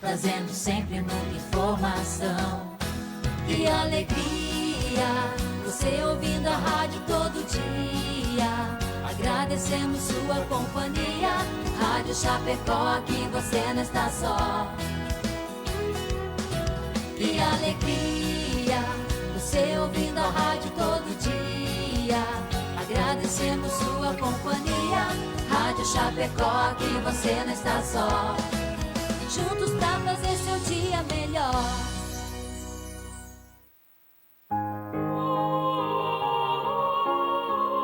trazendo sempre muita informação e alegria. Você ouvindo a rádio todo dia, agradecemos sua companhia. Rádio Chapecó, aqui você não está só. E alegria, você ouvindo a rádio todo dia, agradecemos sua companhia. Rádio Chapecó, aqui você não está só. Juntos pra fazer seu dia melhor.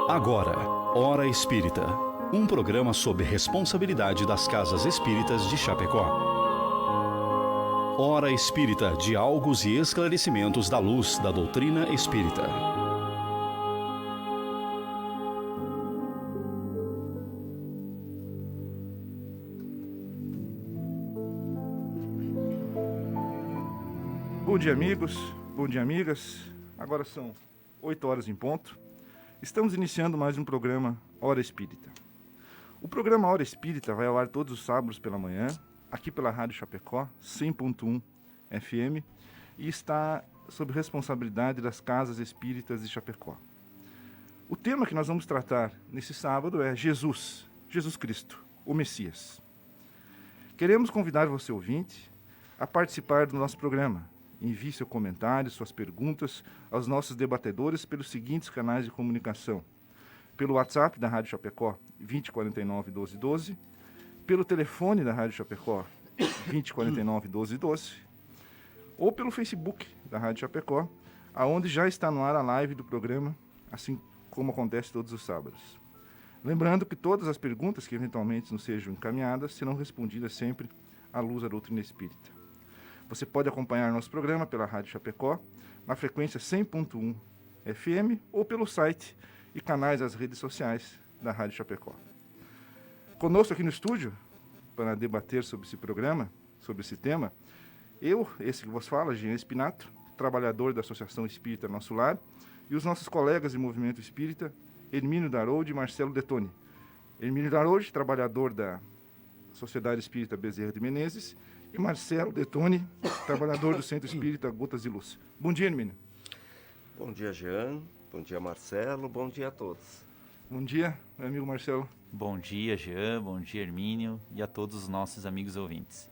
Agora, Hora Espírita, um programa sob responsabilidade das Casas Espíritas de Chapecó. Hora Espírita, diálogos e esclarecimentos da luz da doutrina espírita. Bom dia, amigos, bom dia, amigas. Agora são 8 horas em ponto. Estamos iniciando mais um programa Hora Espírita. O programa Hora Espírita vai ao ar todos os sábados pela manhã, aqui pela Rádio Chapecó, 100.1 FM, e está sob responsabilidade das Casas Espíritas de Chapecó. O tema que nós vamos tratar nesse sábado é Jesus Cristo, o Messias. Queremos convidar você, ouvinte, a participar do nosso programa. Envie seu comentário, suas perguntas aos nossos debatedores pelos seguintes canais de comunicação. Pelo WhatsApp da Rádio Chapecó, 2049 1212, pelo telefone da Rádio Chapecó, 2049 1212, ou pelo Facebook da Rádio Chapecó, aonde já está no ar a live do programa, assim como acontece todos os sábados. Lembrando que todas as perguntas que eventualmente nos sejam encaminhadas serão respondidas sempre à luz da doutrina espírita. Você pode acompanhar nosso programa pela Rádio Chapecó, na frequência 100.1 FM, ou pelo site e canais das redes sociais da Rádio Chapecó. Conosco aqui no estúdio, para debater sobre esse programa, sobre esse tema, esse que vos fala, Jean Espinato, trabalhador da Associação Espírita Nosso Lar, e os nossos colegas de Movimento Espírita, Hermínio Daroldi e Marcelo Detoni. Hermínio Daroldi, trabalhador da Sociedade Espírita Bezerra de Menezes, e Marcelo Detoni, trabalhador do Centro Espírita Gotas de Luz. Bom dia, Hermínio. Bom dia, Jean. Bom dia, Marcelo. Bom dia a todos. Bom dia, meu amigo Marcelo. Bom dia, Jean. Bom dia, Hermínio. E a todos os nossos amigos ouvintes.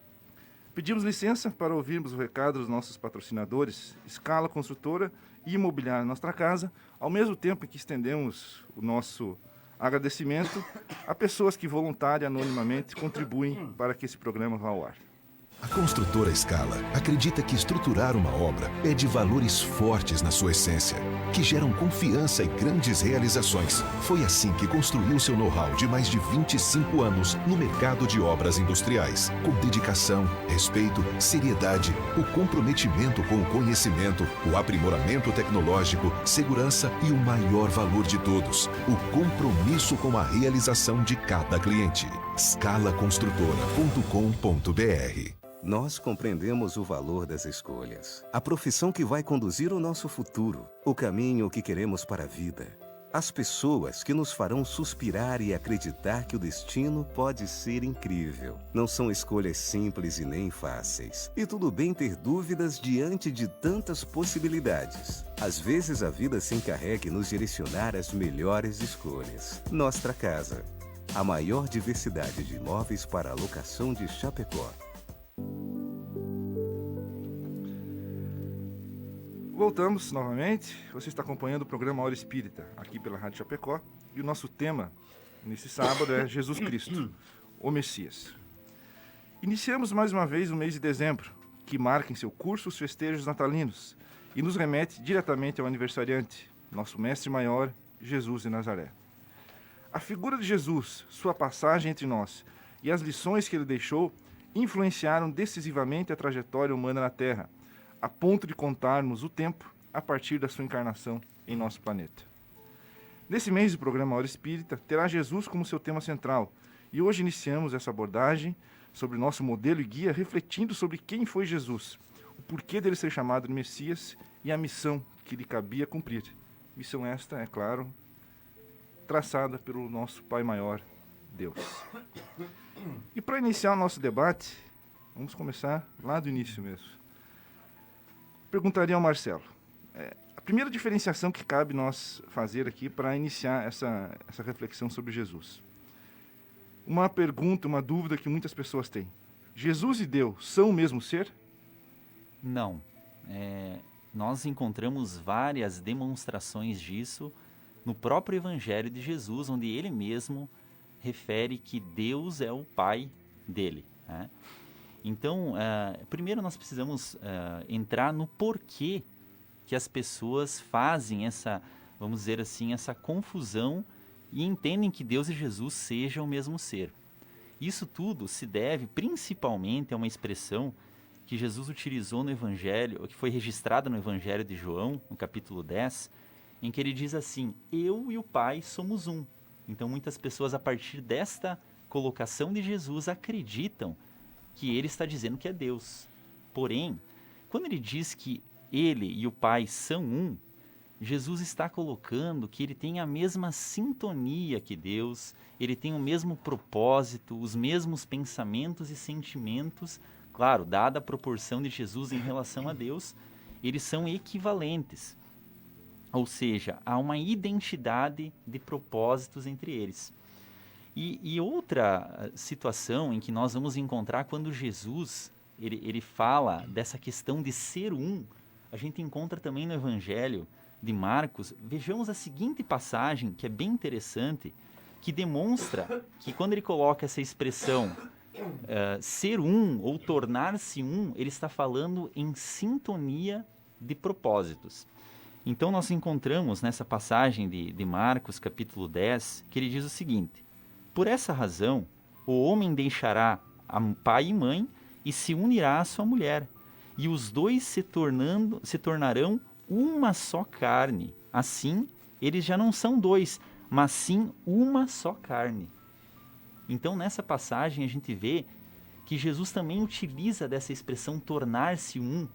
Pedimos licença para ouvirmos o recado dos nossos patrocinadores, Escala Construtora e Imobiliária Nossa Casa, ao mesmo tempo em que estendemos o nosso agradecimento a pessoas que voluntária e anonimamente contribuem para que esse programa vá ao ar. A construtora Escala acredita que estruturar uma obra pede valores fortes na sua essência, que geram confiança e grandes realizações. Foi assim que construiu seu know-how de mais de 25 anos no mercado de obras industriais, com dedicação, respeito, seriedade, o comprometimento com o conhecimento, o aprimoramento tecnológico, segurança e o maior valor de todos, o compromisso com a realização de cada cliente. scalaconstrutora.com.br. Nós compreendemos o valor das escolhas, a profissão que vai conduzir o nosso futuro, o caminho que queremos para a vida, as pessoas que nos farão suspirar e acreditar que o destino pode ser incrível. Não são escolhas simples e nem fáceis. E tudo bem ter dúvidas diante de tantas possibilidades. Às vezes a vida se encarrega em nos direcionar às melhores escolhas. Nossa Casa, a maior diversidade de imóveis para alocação de Chapecó. Voltamos novamente. Você está acompanhando o programa Hora Espírita, aqui pela Rádio Chapecó. E o nosso tema, nesse sábado, é Jesus Cristo, o Messias. Iniciamos mais uma vez o mês de dezembro, que marca em seu curso os festejos natalinos e nos remete diretamente ao aniversariante, nosso mestre maior, Jesus de Nazaré. A figura de Jesus, sua passagem entre nós e as lições que ele deixou influenciaram decisivamente a trajetória humana na Terra, a ponto de contarmos o tempo a partir da sua encarnação em nosso planeta. Nesse mês, o programa Hora Espírita terá Jesus como seu tema central, e hoje iniciamos essa abordagem sobre nosso modelo e guia, refletindo sobre quem foi Jesus, o porquê dele ser chamado de Messias e a missão que lhe cabia cumprir. Missão esta, é claro, traçada pelo nosso Pai Maior, Deus. E para iniciar o nosso debate, Vamos começar lá do início mesmo. Perguntaria ao Marcelo. A primeira diferenciação que cabe nós fazer aqui para iniciar essa reflexão sobre Jesus. Uma pergunta, uma dúvida que muitas pessoas têm. Jesus e Deus são o mesmo ser? Não. Nós encontramos várias demonstrações disso no próprio Evangelho de Jesus, onde ele mesmo refere que Deus é o Pai dele, né? Então, primeiro nós precisamos entrar no porquê que as pessoas fazem essa, vamos dizer assim, essa confusão e entendem que Deus e Jesus sejam o mesmo ser. Isso tudo se deve principalmente a uma expressão que Jesus utilizou no Evangelho, que foi registrada no Evangelho de João, no capítulo 10, em que ele diz assim: eu e o Pai somos um. Então muitas pessoas, a partir desta colocação de Jesus, acreditam que ele está dizendo que é Deus. Porém, quando ele diz que ele e o Pai são um, Jesus está colocando que ele tem a mesma sintonia que Deus, ele tem o mesmo propósito, os mesmos pensamentos e sentimentos. Claro, dada a proporção de Jesus em relação a Deus, eles são equivalentes. Ou seja, há uma identidade de propósitos entre eles. E outra situação em que nós vamos encontrar quando Jesus ele fala dessa questão de ser um, a gente encontra também no Evangelho de Marcos. Vejamos a seguinte passagem, que é bem interessante, que demonstra que quando ele coloca essa expressão ser um ou tornar-se um, ele está falando em sintonia de propósitos. Então nós encontramos nessa passagem de Marcos, capítulo 10, que ele diz o seguinte: por essa razão, o homem deixará a pai e mãe e se unirá à sua mulher, e os dois se tornarão uma só carne. Assim, eles já não são dois, mas sim uma só carne. Então, nessa passagem, a gente vê que Jesus também utiliza dessa expressão tornar-se um,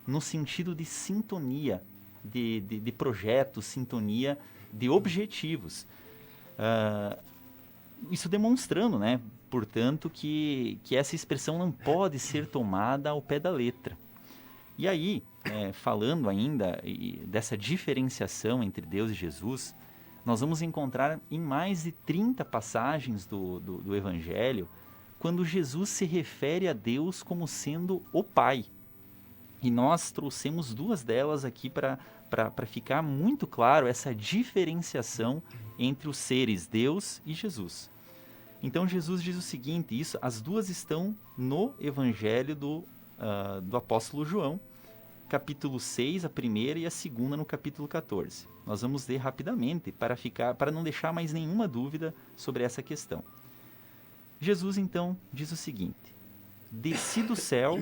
no sentido de sintonia, de projetos, sintonia de objetivos. Isso demonstrando, né, portanto, que essa expressão não pode ser tomada ao pé da letra. E aí, falando ainda dessa diferenciação entre Deus e Jesus, nós vamos encontrar em mais de 30 passagens do Evangelho, quando Jesus se refere a Deus como sendo o Pai. E nós trouxemos duas delas aqui para ficar muito claro essa diferenciação entre os seres Deus e Jesus. Então Jesus diz o seguinte, as duas estão no Evangelho do apóstolo João, capítulo 6, a primeira, e a segunda no capítulo 14. Nós vamos ler rapidamente para não deixar mais nenhuma dúvida sobre essa questão. Jesus então diz o seguinte: desci do céu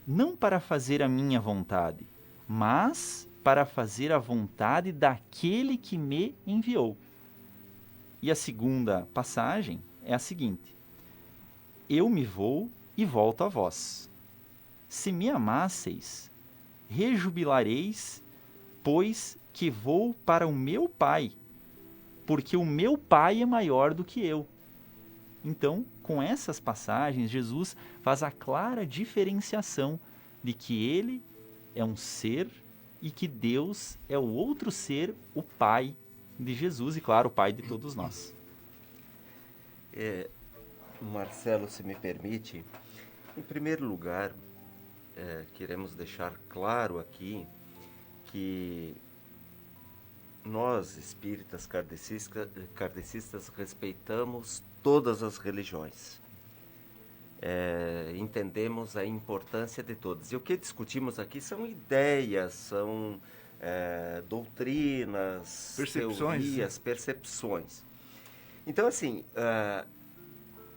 não para fazer a minha vontade, mas para fazer a vontade daquele que me enviou. E a segunda passagem é a seguinte: eu me vou e volto a vós. Se me amasseis, rejubilareis, pois que vou para o meu Pai, porque o meu Pai é maior do que eu. Então, com essas passagens, Jesus faz a clara diferenciação de que ele é um ser e que Deus é o outro ser, o Pai de Jesus e, claro, o Pai de todos nós. Marcelo, se me permite, em primeiro lugar, queremos deixar claro aqui que nós, espíritas kardecistas, respeitamos todas as religiões. Entendemos a importância de todas. E o que discutimos aqui são ideias, são doutrinas, teorias, percepções. Então, assim,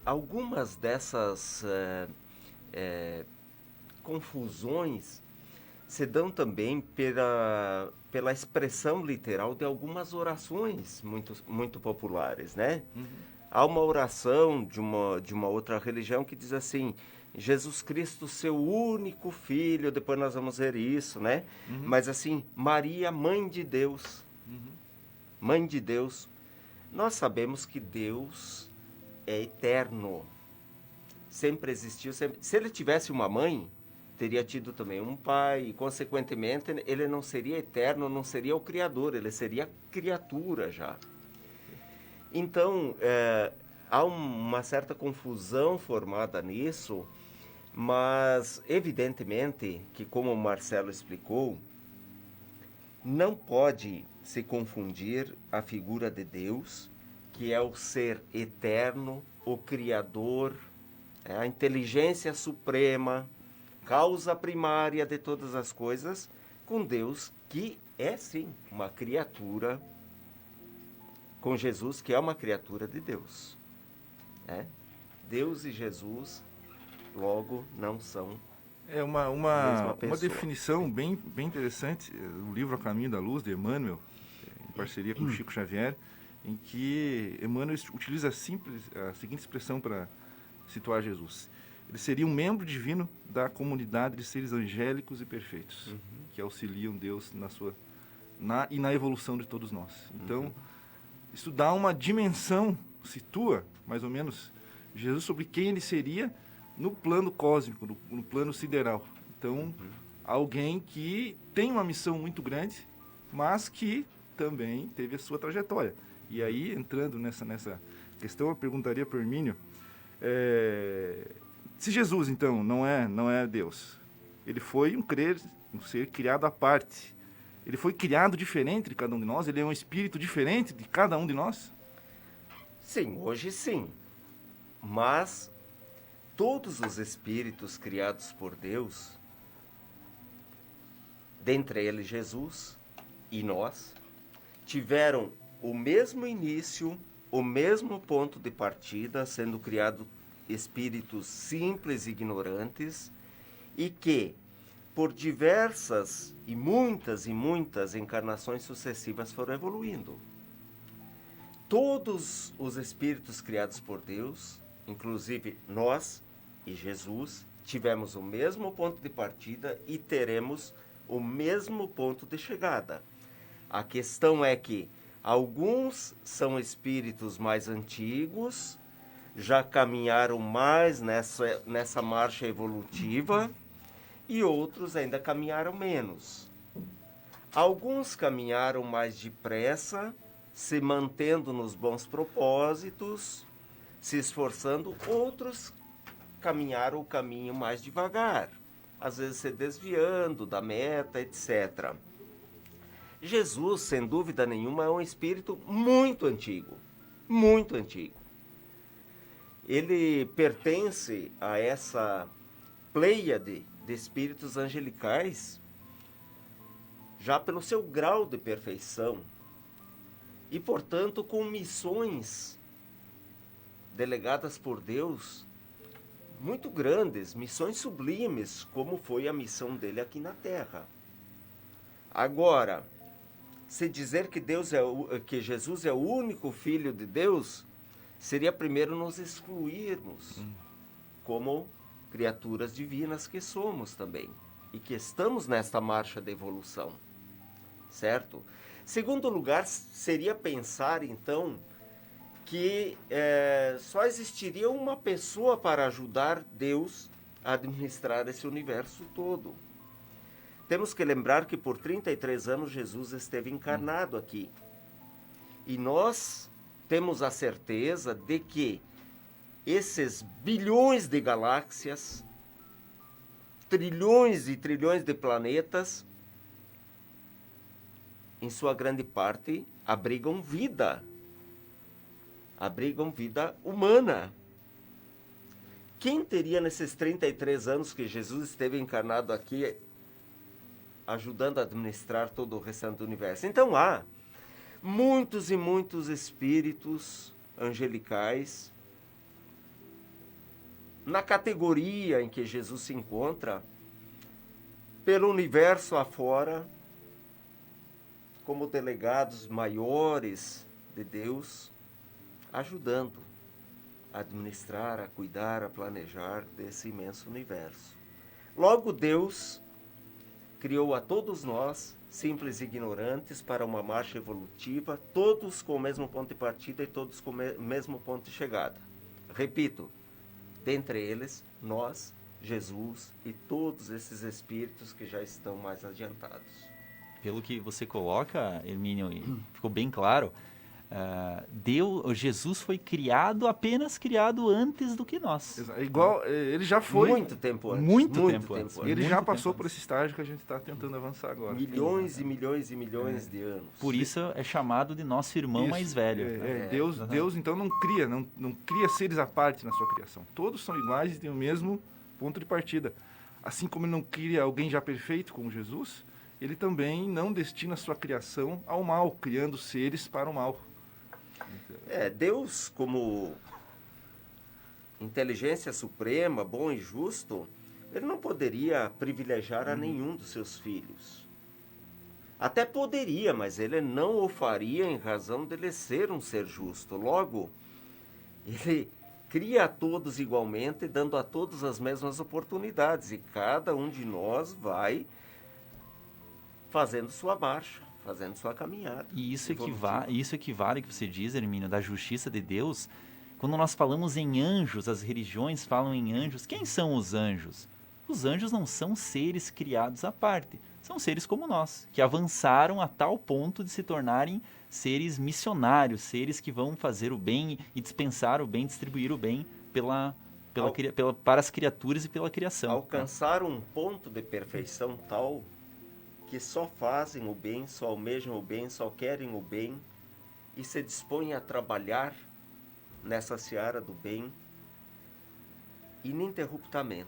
algumas dessas confusões se dão também pela expressão literal de algumas orações muito populares, né? Uhum. Há uma oração de uma outra religião que diz assim: Jesus Cristo, seu único filho, depois nós vamos ver isso, né? Uhum. Mas assim, Maria, mãe de Deus. Uhum. Mãe de Deus. Nós sabemos que Deus é eterno. sempre existiu. Se ele tivesse uma mãe, teria tido também um pai, e, consequentemente, ele não seria eterno, não seria o Criador, ele seria criatura já. Então, há uma certa confusão formada nisso, mas, evidentemente, que como o Marcelo explicou, não pode se confundir a figura de Deus, que é o ser eterno, o Criador, a inteligência suprema, causa primária de todas as coisas, com Deus, que é sim uma criatura, com Jesus, que é uma criatura de Deus. Deus e Jesus, logo, não são É a uma mesma pessoa. definição bem interessante, o livro A Caminho da Luz, de Emmanuel, em parceria com Chico Xavier, em que Emmanuel utiliza a seguinte expressão para situar Jesus. Ele seria um membro divino da comunidade de seres angélicos e perfeitos, que auxiliam Deus e na evolução de todos nós. Então, isso dá uma dimensão, situa, mais ou menos, Jesus sobre quem ele seria no plano cósmico, no plano sideral. Então, alguém que tem uma missão muito grande, mas que também teve a sua trajetória. E aí, entrando nessa questão, eu perguntaria para o Hermínio, se Jesus, então, não é Deus, ele foi um ser criado à parte, ele foi criado diferente de cada um de nós, ele é um espírito diferente de cada um de nós? Sim, hoje sim. Mas todos os espíritos criados por Deus, dentre eles Jesus e nós, tiveram o mesmo início, o mesmo ponto de partida, sendo criados espíritos simples e ignorantes, e que, por diversas e muitas encarnações sucessivas, foram evoluindo. Todos os espíritos criados por Deus, inclusive nós e Jesus, tivemos o mesmo ponto de partida e teremos o mesmo ponto de chegada. A questão é que alguns são espíritos mais antigos, já caminharam mais nessa marcha evolutiva, e outros ainda caminharam menos. Alguns caminharam mais depressa, se mantendo nos bons propósitos, se esforçando. Outros caminharam o caminho mais devagar, às vezes se desviando da meta, etc. Jesus, sem dúvida nenhuma, é um espírito muito antigo, muito antigo. Ele pertence a essa pleiade de espíritos angelicais já pelo seu grau de perfeição e, portanto, com missões delegadas por Deus muito grandes, missões sublimes, como foi a missão dele aqui na Terra. Agora, se dizer que que Jesus é o único Filho de Deus, seria primeiro nos excluirmos como criaturas divinas que somos também, e que estamos nesta marcha de evolução, certo? Segundo lugar, seria pensar, então, que só existiria uma pessoa para ajudar Deus a administrar esse universo todo. Temos que lembrar que por 33 anos Jesus esteve encarnado aqui. E nós temos a certeza de que esses bilhões de galáxias, trilhões e trilhões de planetas, em sua grande parte, abrigam vida humana. Quem teria nesses 33 anos que Jesus esteve encarnado aqui, ajudando a administrar todo o restante do universo? Então há muitos e muitos espíritos angelicais na categoria em que Jesus se encontra, pelo universo afora, como delegados maiores de Deus, ajudando a administrar, a cuidar, a planejar desse imenso universo. Logo, Deus criou a todos nós, simples e ignorantes, para uma marcha evolutiva, todos com o mesmo ponto de partida e todos com o mesmo ponto de chegada. Repito, dentre eles, nós, Jesus e todos esses espíritos que já estão mais adiantados. Pelo que você coloca, Hermínio, e ficou bem claro, Jesus foi apenas criado antes do que nós. Igual, ele já foi. Muito tempo antes. Muito tempo antes. Ele Muito já tempo passou antes. por esse estágio que a gente está tentando avançar agora. Milhões e milhões e milhões de anos. Por isso é chamado de nosso irmão Isso, mais velho. Deus então não cria seres à parte na sua criação. Todos são iguais e têm o mesmo ponto de partida. Assim como ele não cria alguém já perfeito como Jesus, ele também não destina a sua criação ao mal, criando seres para o mal. Deus, como inteligência suprema, bom e justo, ele não poderia privilegiar a nenhum dos seus filhos. Até poderia, mas ele não o faria em razão dele ser um ser justo. Logo, ele cria a todos igualmente, dando a todos as mesmas oportunidades. E cada um de nós vai fazendo sua marcha, fazendo sua caminhada. E isso equivale que você diz, Hermínio, da justiça de Deus. Quando nós falamos em anjos, as religiões falam em anjos. Quem são os anjos? Os anjos não são seres criados à parte. São seres como nós, que avançaram a tal ponto de se tornarem seres missionários, seres que vão fazer o bem e dispensar o bem, distribuir o bem para as criaturas e pela criação. Alcançar um ponto de perfeição tal que só fazem o bem, só almejam o bem, só querem o bem e se dispõem a trabalhar nessa seara do bem ininterruptamente.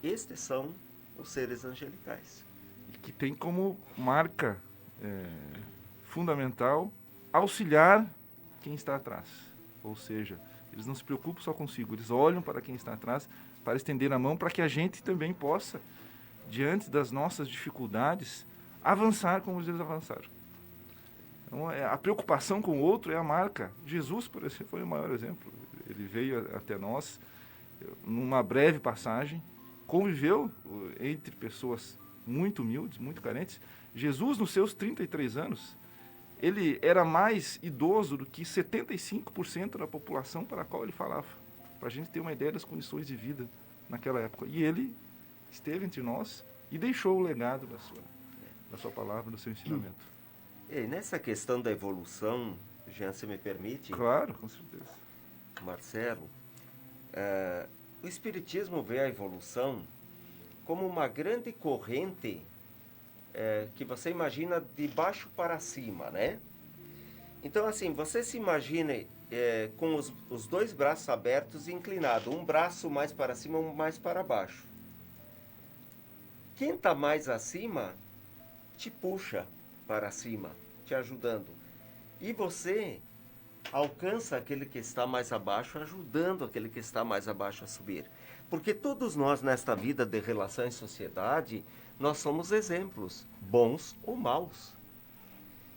Estes são os seres angelicais. E que tem como marca fundamental auxiliar quem está atrás. Ou seja, eles não se preocupam só consigo, eles olham para quem está atrás para estender a mão para que a gente também possa, diante das nossas dificuldades, avançar como eles avançaram. Então, a preocupação com o outro é a marca. Jesus, por exemplo, foi o maior exemplo. Ele veio até nós numa breve passagem, conviveu entre pessoas muito humildes, muito carentes. Jesus, nos seus 33 anos, ele era mais idoso do que 75% da população para a qual ele falava, para a gente ter uma ideia das condições de vida naquela época. E ele esteve entre nós e deixou o legado da sua palavra, do seu ensinamento. E nessa questão da evolução, Jean, se me permite? Claro, com certeza. Marcelo, o Espiritismo vê a evolução como uma grande corrente que você imagina de baixo para cima, né? Então, assim, você se imagine com os dois braços abertos e inclinados, um braço mais para cima, um mais para baixo. Quem está mais acima te puxa para cima, te ajudando. E você alcança aquele que está mais abaixo, ajudando aquele que está mais abaixo a subir. Porque todos nós, nesta vida de relação em sociedade, nós somos exemplos, bons ou maus.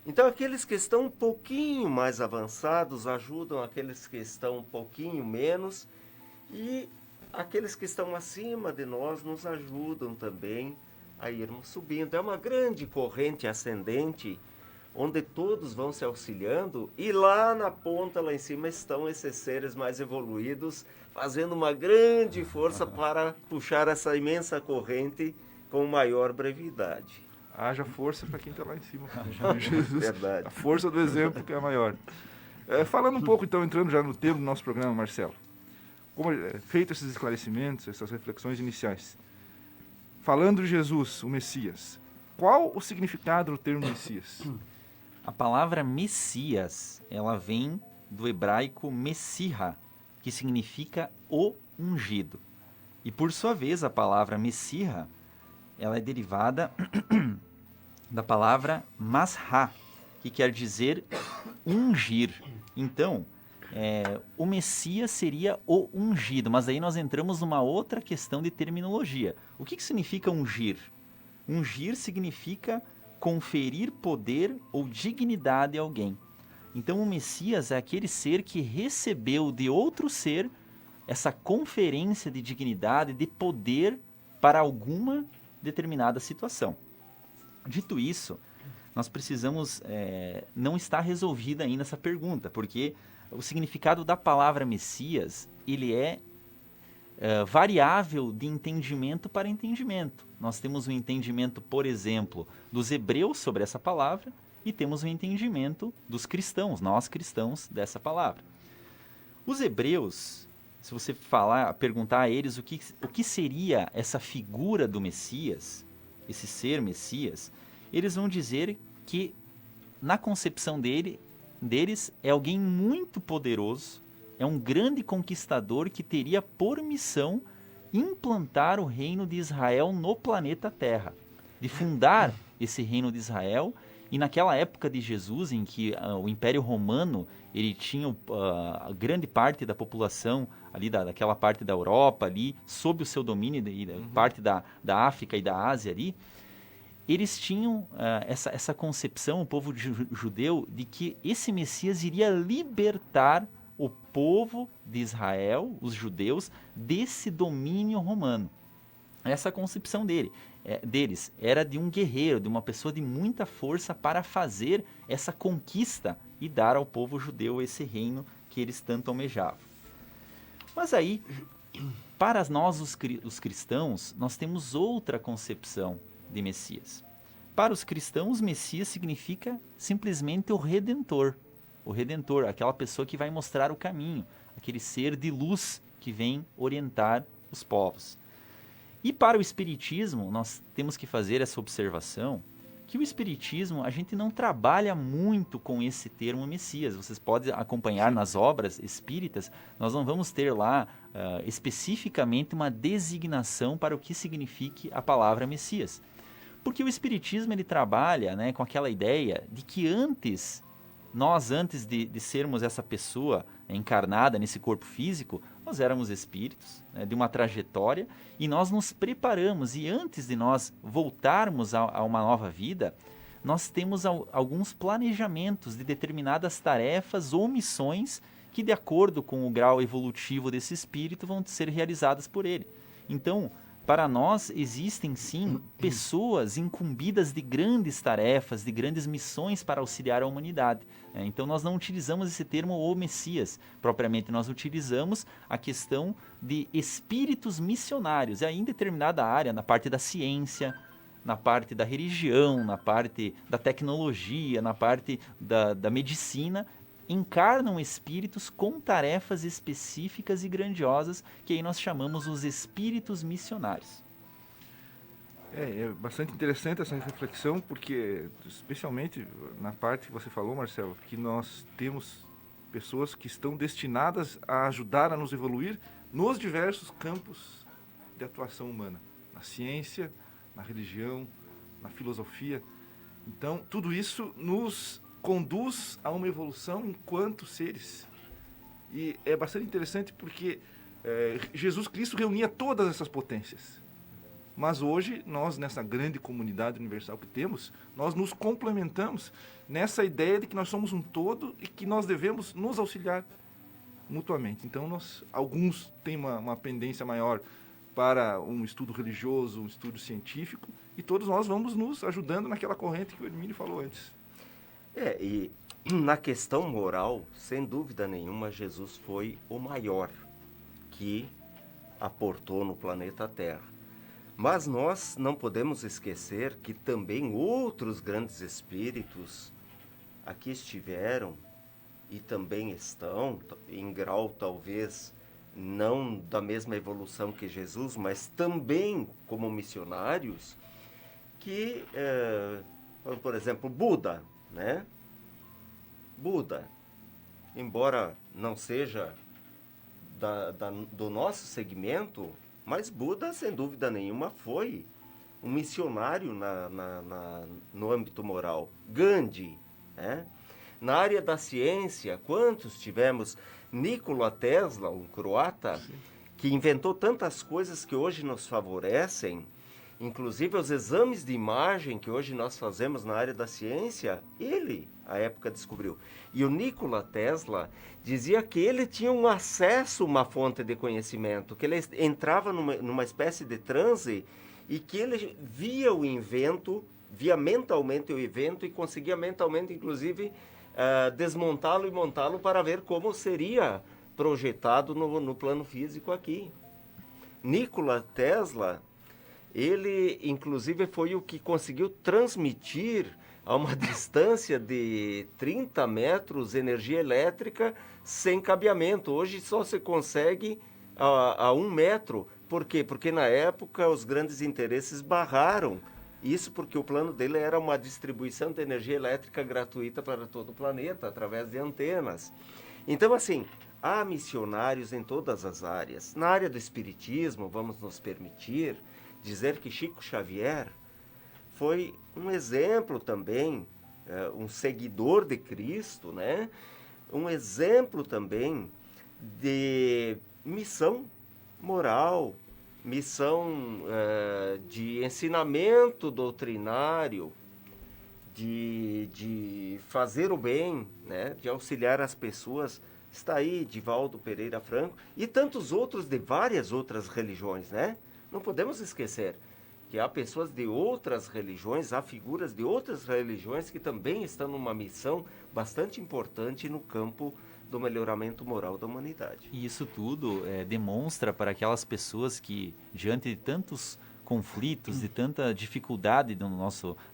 Então, aqueles que estão um pouquinho mais avançados ajudam aqueles que estão um pouquinho menos, e aqueles que estão acima de nós nos ajudam também a irmos subindo. É uma grande corrente ascendente, onde todos vão se auxiliando, e lá na ponta, lá em cima, estão esses seres mais evoluídos, fazendo uma grande força para puxar essa imensa corrente com maior brevidade. Haja força para quem está lá em cima. Jesus, Verdade. a força do exemplo que é a maior. Falando um pouco, então, entrando já no tema do nosso programa, Marcelo, como feito esses esclarecimentos, essas reflexões iniciais, falando de Jesus, o Messias, qual o significado do termo Messias? A palavra Messias, ela vem do hebraico Messiha, que significa o ungido. E por sua vez, a palavra Messiha, ela é derivada da palavra Masha, que quer dizer ungir. Então, o Messias seria o ungido, mas aí nós entramos numa outra questão de terminologia. O que significa ungir? Ungir significa conferir poder ou dignidade a alguém. Então, o Messias é aquele ser que recebeu de outro ser essa conferência de dignidade, de poder para alguma determinada situação. Dito isso, nós precisamos, não está resolvida ainda essa pergunta, porque o significado da palavra Messias, ele é variável de entendimento para entendimento. Nós temos um entendimento, por exemplo, dos hebreus sobre essa palavra e temos um entendimento dos cristãos, nós cristãos, dessa palavra. Os hebreus, se você perguntar a eles o que seria essa figura do Messias, esse ser Messias, eles vão dizer que na concepção deles é alguém muito poderoso, é um grande conquistador que teria por missão implantar o reino de Israel no planeta Terra, de fundar esse reino de Israel. E naquela época de Jesus, em que o Império Romano ele tinha a grande parte da população ali daquela parte da Europa ali sob o seu domínio, parte da África e da Ásia ali, eles tinham essa concepção, o povo judeu, de que esse Messias iria libertar o povo de Israel, os judeus, desse domínio romano. Essa concepção deles era de um guerreiro, de uma pessoa de muita força para fazer essa conquista e dar ao povo judeu esse reino que eles tanto almejavam. Mas aí, para nós os cristãos, nós temos outra concepção de Messias. Para os cristãos, Messias significa simplesmente o Redentor. O Redentor, aquela pessoa que vai mostrar o caminho, aquele ser de luz que vem orientar os povos. E para o Espiritismo, nós temos que fazer essa observação, que o Espiritismo, a gente não trabalha muito com esse termo Messias. Vocês podem acompanhar nas obras espíritas, nós não vamos ter lá especificamente uma designação para o que signifique a palavra Messias. Porque o Espiritismo ele trabalha, né, com aquela ideia de que antes de sermos essa pessoa encarnada nesse corpo físico, nós éramos espíritos, né, de uma trajetória, e nós nos preparamos, e antes de nós voltarmos a uma nova vida, nós temos alguns planejamentos de determinadas tarefas ou missões que, de acordo com o grau evolutivo desse espírito, vão ser realizadas por ele. Então, para nós existem sim pessoas incumbidas de grandes tarefas, de grandes missões para auxiliar a humanidade. Então nós não utilizamos esse termo o Messias, propriamente nós utilizamos a questão de espíritos missionários, e aí em determinada área, na parte da ciência, na parte da religião, na parte da tecnologia, na parte da medicina, encarnam espíritos com tarefas específicas e grandiosas, que aí nós chamamos os espíritos missionários. É bastante interessante essa reflexão, porque, especialmente na parte que você falou, Marcelo, que nós temos pessoas que estão destinadas a ajudar a nos evoluir nos diversos campos de atuação humana, na ciência, na religião, na filosofia. Então, tudo isso nos conduz a uma evolução enquanto seres. E é bastante interessante porque Jesus Cristo reunia todas essas potências. Mas hoje, nós, nessa grande comunidade universal que temos, nós nos complementamos nessa ideia de que nós somos um todo e que nós devemos nos auxiliar mutuamente. Então, alguns têm uma pendência maior para um estudo religioso, um estudo científico, e todos nós vamos nos ajudando naquela corrente que o Hermínio falou antes. E na questão moral, sem dúvida nenhuma, Jesus foi o maior que aportou no planeta Terra. Mas nós não podemos esquecer que também outros grandes espíritos aqui estiveram e também estão, em grau talvez não da mesma evolução que Jesus, mas também como missionários, que, por exemplo, Buda, né? Buda, embora não seja do nosso segmento, mas Buda, sem dúvida nenhuma, foi um missionário no âmbito moral. Gandhi, né? Na área da ciência, quantos tivemos? Nikola Tesla, um croata, que inventou tantas coisas que hoje nos favorecem, inclusive os exames de imagem que hoje nós fazemos na área da ciência, ele, à época, descobriu. E o Nikola Tesla dizia que ele tinha um acesso a uma fonte de conhecimento, que ele entrava numa espécie de transe e que ele via o invento, via mentalmente o evento e conseguia mentalmente, inclusive, desmontá-lo e montá-lo para ver como seria projetado no plano físico aqui. Nikola Tesla, ele inclusive foi o que conseguiu transmitir a uma distância de 30 metros energia elétrica sem cabeamento. Hoje só se consegue a 1 metro. Por quê? Porque na época os grandes interesses barraram. Isso porque o plano dele era uma distribuição de energia elétrica gratuita para todo o planeta, através de antenas. Então, assim, há missionários em todas as áreas. Na área do espiritismo, vamos nos permitir dizer que Chico Xavier foi um exemplo também, um seguidor de Cristo, né? Um exemplo também de missão moral, missão de ensinamento doutrinário, de fazer o bem, né? De auxiliar as pessoas. Está aí Divaldo Pereira Franco e tantos outros de várias outras religiões, né? Não podemos esquecer que há pessoas de outras religiões, há figuras de outras religiões que também estão numa missão bastante importante no campo do melhoramento moral da humanidade. E isso tudo demonstra para aquelas pessoas que, diante de tantos conflitos, de tanta dificuldade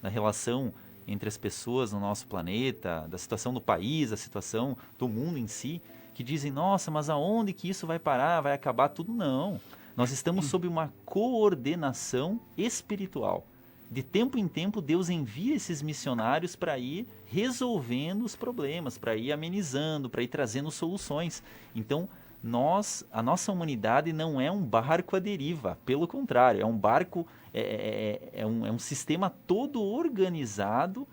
na relação entre as pessoas no nosso planeta, da situação do país, da situação do mundo em si, que dizem, nossa, mas aonde que isso vai parar, vai acabar tudo? Não. Nós estamos sob uma coordenação espiritual. De tempo em tempo, Deus envia esses missionários para ir resolvendo os problemas, para ir amenizando, para ir trazendo soluções. Então, a nossa humanidade não é um barco à deriva, pelo contrário, é um barco, é um sistema todo organizado,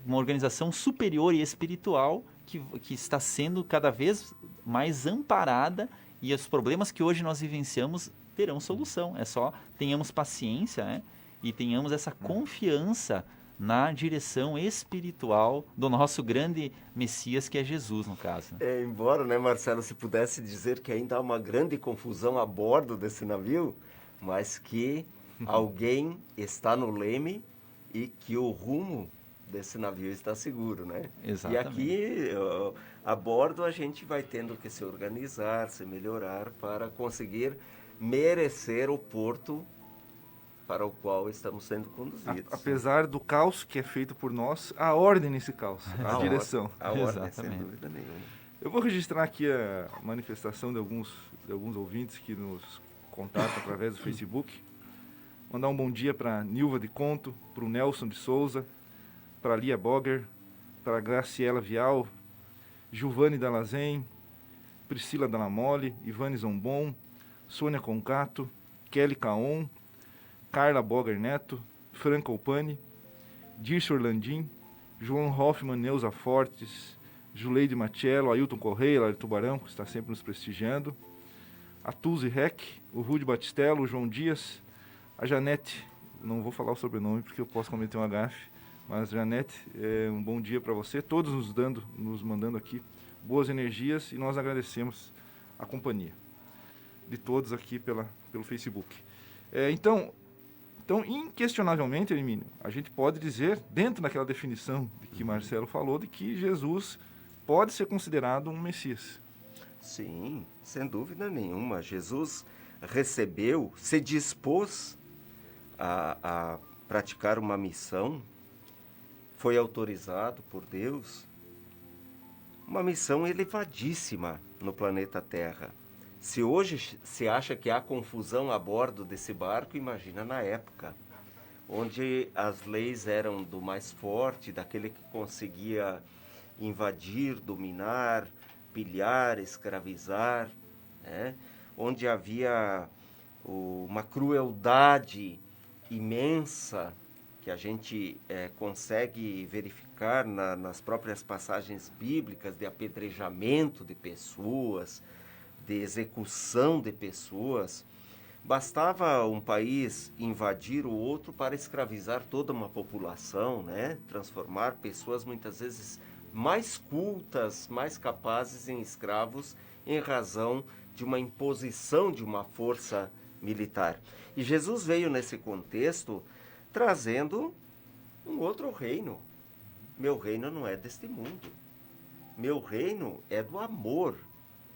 uma organização superior e espiritual que está sendo cada vez mais amparada, e os problemas que hoje nós vivenciamos terão solução. É só tenhamos paciência, né? E tenhamos essa confiança na direção espiritual do nosso grande Messias, que é Jesus, no caso. Né? Embora, né, Marcelo, se pudesse dizer que ainda há uma grande confusão a bordo desse navio, mas que alguém está no leme e que o rumo desse navio está seguro, né? Exatamente. E aqui, a bordo, a gente vai tendo que se organizar, se melhorar para conseguir merecer o porto para o qual estamos sendo conduzidos. Apesar do caos que é feito por nós, a ordem nesse caos, a direção. A ordem, sem dúvida nenhuma. Eu vou registrar aqui a manifestação de alguns ouvintes que nos contatam através do Facebook. Mandar um bom dia para Nilva de Conto, para o Nelson de Souza, para Lia Boger, para Graciela Vial, Giovanni Dalazen, Priscila Dalamole, Ivane Zombon, Sônia Concato, Kelly Caon, Carla Boger Neto, Franca Opani, Dirce Orlandim, João Hoffman, Neuza Fortes, Juleide Machello, Ailton Correia, lá de Tubarão, que está sempre nos prestigiando, a Tuzi Rec, o Rude Batistello, o João Dias, a Janete, não vou falar o sobrenome porque eu posso cometer um gafe, mas Janete, um bom dia para você, todos nos mandando aqui boas energias, e nós agradecemos a companhia de todos aqui pelo Facebook. Então, inquestionavelmente, Hermínio, a gente pode dizer, dentro daquela definição de que Marcelo falou, de que Jesus pode ser considerado um Messias. Sim, sem dúvida nenhuma. Jesus recebeu, se dispôs a praticar uma missão, foi autorizado por Deus, uma missão elevadíssima no planeta Terra. Se hoje se acha que há confusão a bordo desse barco, imagina na época, onde as leis eram do mais forte, daquele que conseguia invadir, dominar, pilhar, escravizar, né? Onde havia uma crueldade imensa que a gente consegue verificar nas próprias passagens bíblicas de apedrejamento de pessoas, de execução de pessoas. Bastava um país invadir o outro para escravizar toda uma população, né? Transformar pessoas muitas vezes mais cultas, mais capazes em escravos, em razão de uma imposição de uma força militar. E Jesus veio nesse contexto trazendo um outro reino. Meu reino não é deste mundo. Meu reino é do amor,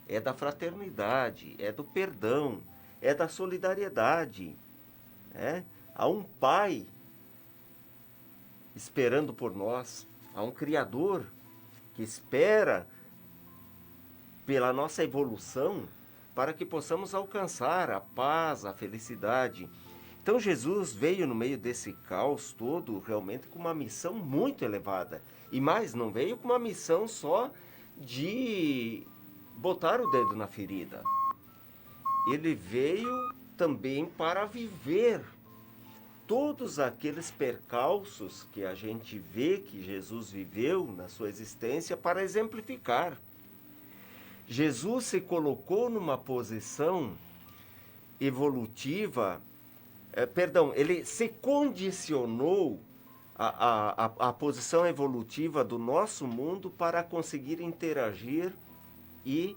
é da fraternidade, é do perdão, é da solidariedade. Né? Há um Pai esperando por nós, há um Criador que espera pela nossa evolução para que possamos alcançar a paz, a felicidade. Então Jesus veio no meio desse caos todo realmente com uma missão muito elevada. E mais, não veio com uma missão só de botar o dedo na ferida. Ele veio também para viver todos aqueles percalços que a gente vê que Jesus viveu na sua existência para exemplificar. Jesus se colocou numa posição evolutiva, ele se condicionou à posição evolutiva do nosso mundo para conseguir interagir e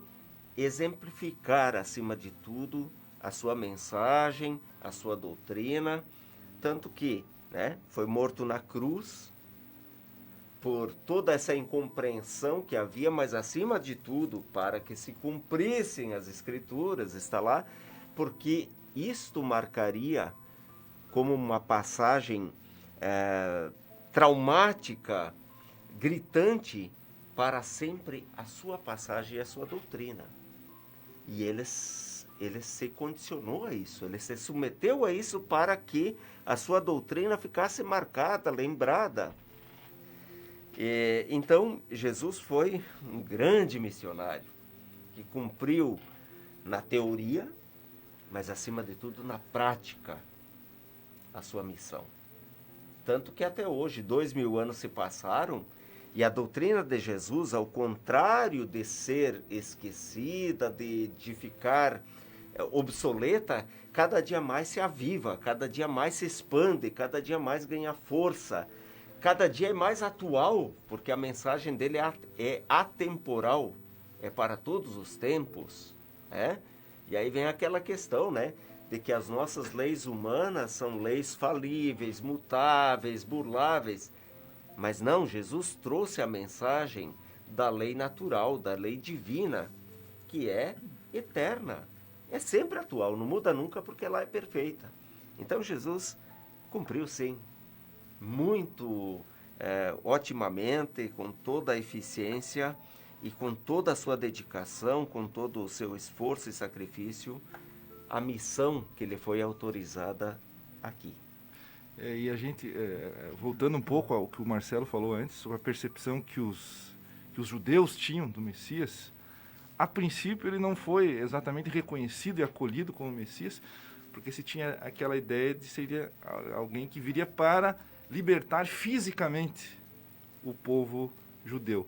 exemplificar, acima de tudo, a sua mensagem, a sua doutrina, tanto que, né, foi morto na cruz por toda essa incompreensão que havia, mas acima de tudo, para que se cumprissem as Escrituras, está lá, porque isto marcaria como uma passagem traumática, gritante, para sempre a sua passagem e a sua doutrina. E ele se condicionou a isso, ele se submeteu a isso para que a sua doutrina ficasse marcada, lembrada. Então, Jesus foi um grande missionário, que cumpriu na teoria, mas acima de tudo na prática, a sua missão. Tanto que até hoje, 2000 anos se passaram, e a doutrina de Jesus, ao contrário de ser esquecida, de ficar obsoleta, cada dia mais se aviva, cada dia mais se expande, cada dia mais ganha força, cada dia é mais atual, porque a mensagem dele é atemporal, é para todos os tempos. E aí vem aquela questão, né, de que as nossas leis humanas são leis falíveis, mutáveis, burláveis. Mas não, Jesus trouxe a mensagem da lei natural, da lei divina, que é eterna. É sempre atual, não muda nunca porque ela é perfeita. Então Jesus cumpriu sim, muito otimamente, com toda a eficiência e com toda a sua dedicação, com todo o seu esforço e sacrifício, a missão que lhe foi autorizada aqui. E a gente, voltando um pouco ao que o Marcelo falou antes, sobre a percepção que os judeus tinham do Messias, a princípio ele não foi exatamente reconhecido e acolhido como Messias, porque se tinha aquela ideia de seria alguém que viria para libertar fisicamente o povo judeu.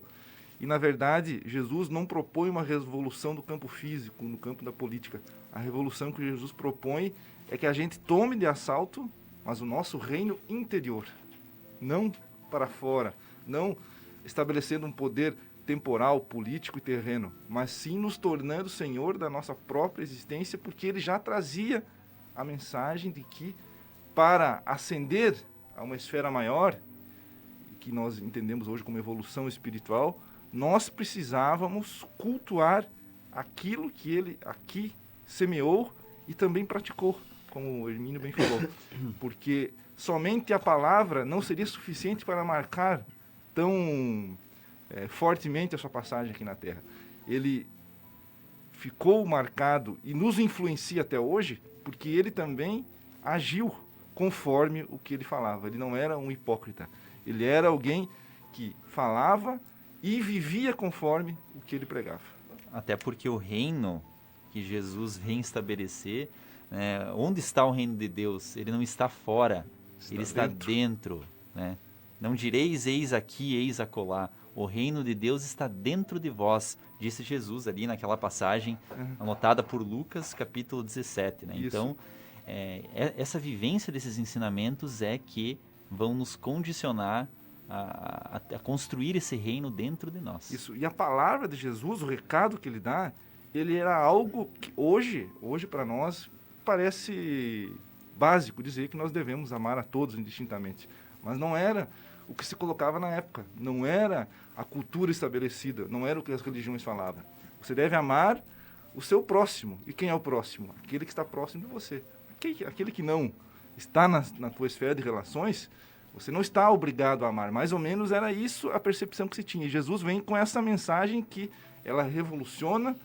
E, na verdade, Jesus não propõe uma revolução do campo físico, no campo da política. A revolução que Jesus propõe é que a gente tome de assalto, mas o nosso reino interior, não para fora, não estabelecendo um poder temporal, político e terreno, mas sim nos tornando senhor da nossa própria existência, porque ele já trazia a mensagem de que para ascender a uma esfera maior, que nós entendemos hoje como evolução espiritual, nós precisávamos cultuar aquilo que ele aqui semeou e também praticou, como o Hermínio bem falou, porque somente a palavra não seria suficiente para marcar tão fortemente a sua passagem aqui na Terra. Ele ficou marcado e nos influencia até hoje porque ele também agiu conforme o que ele falava. Ele não era um hipócrita. Ele era alguém que falava e vivia conforme o que ele pregava. Até porque o reino que Jesus vem estabelecer, onde está o reino de Deus? Ele não está fora, ele está dentro. Né? Não direis, eis aqui, eis acolá. O reino de Deus está dentro de vós, disse Jesus ali naquela passagem anotada por Lucas, capítulo 17. Né? Então, essa vivência desses ensinamentos é que vão nos condicionar a construir esse reino dentro de nós. Isso. E a palavra de Jesus, o recado que ele dá, ele era algo que hoje para nós parece básico dizer que nós devemos amar a todos indistintamente. Mas não era o que se colocava na época, não era a cultura estabelecida, não era o que as religiões falavam. Você deve amar o seu próximo. E quem é o próximo? Aquele que está próximo de você. Aquele que não está na tua esfera de relações, você não está obrigado a amar. Mais ou menos era isso a percepção que se tinha. E Jesus vem com essa mensagem que ela revoluciona,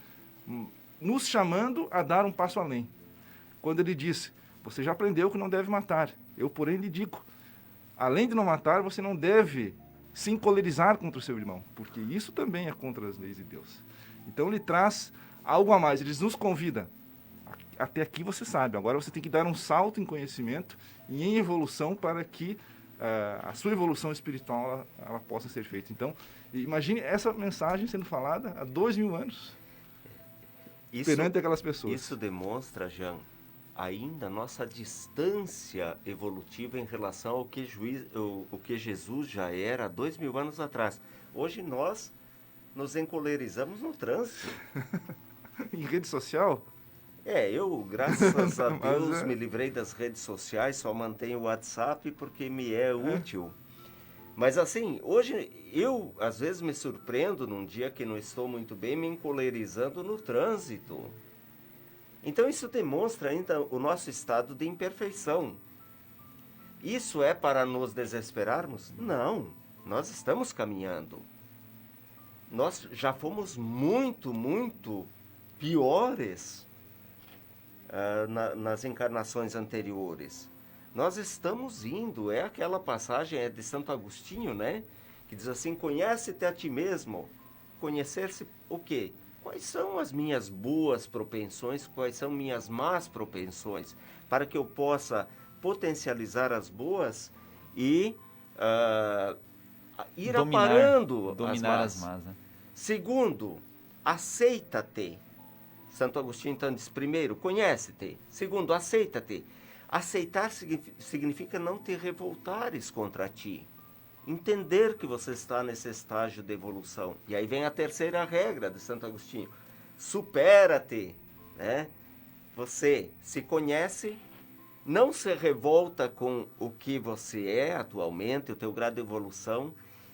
nos chamando a dar um passo além. Quando ele diz, você já aprendeu que não deve matar. Eu, porém, lhe digo, além de não matar, você não deve se encolerizar contra o seu irmão, porque isso também é contra as leis de Deus. Então ele traz algo a mais, ele nos convida. Até aqui você sabe, agora você tem que dar um salto em conhecimento e em evolução para que a sua evolução espiritual ela possa ser feita. Então, imagine essa mensagem sendo falada há 2000 anos perante aquelas pessoas. Isso demonstra, Jean, ainda nossa distância evolutiva em relação ao que Jesus já era há 2000 anos atrás. Hoje nós nos encolerizamos no trânsito. Em rede social? Eu, graças a Deus, me livrei das redes sociais, só mantenho o WhatsApp porque me é útil. Mas assim, hoje eu às vezes me surpreendo num dia que não estou muito bem, me encolerizando no trânsito. Então isso demonstra ainda o nosso estado de imperfeição. Isso é para nos desesperarmos? Não, nós estamos caminhando. Nós já fomos muito, muito piores nas encarnações anteriores. Nós estamos indo, é aquela passagem de Santo Agostinho, né? Que diz assim, conhece-te a ti mesmo. Conhecer-se o quê? Quais são as minhas boas propensões, quais são minhas más propensões, para que eu possa potencializar as boas e ir aparando as más. Né? Segundo, aceita-te. Santo Agostinho, então, diz, primeiro, conhece-te. Segundo, aceita-te. Aceitar significa não te revoltares contra ti. Entender que você está nesse estágio de evolução. E aí vem a terceira regra de Santo Agostinho. Supera-te. Né? Você se conhece, não se revolta com o que você é atualmente, o teu grau de evolução,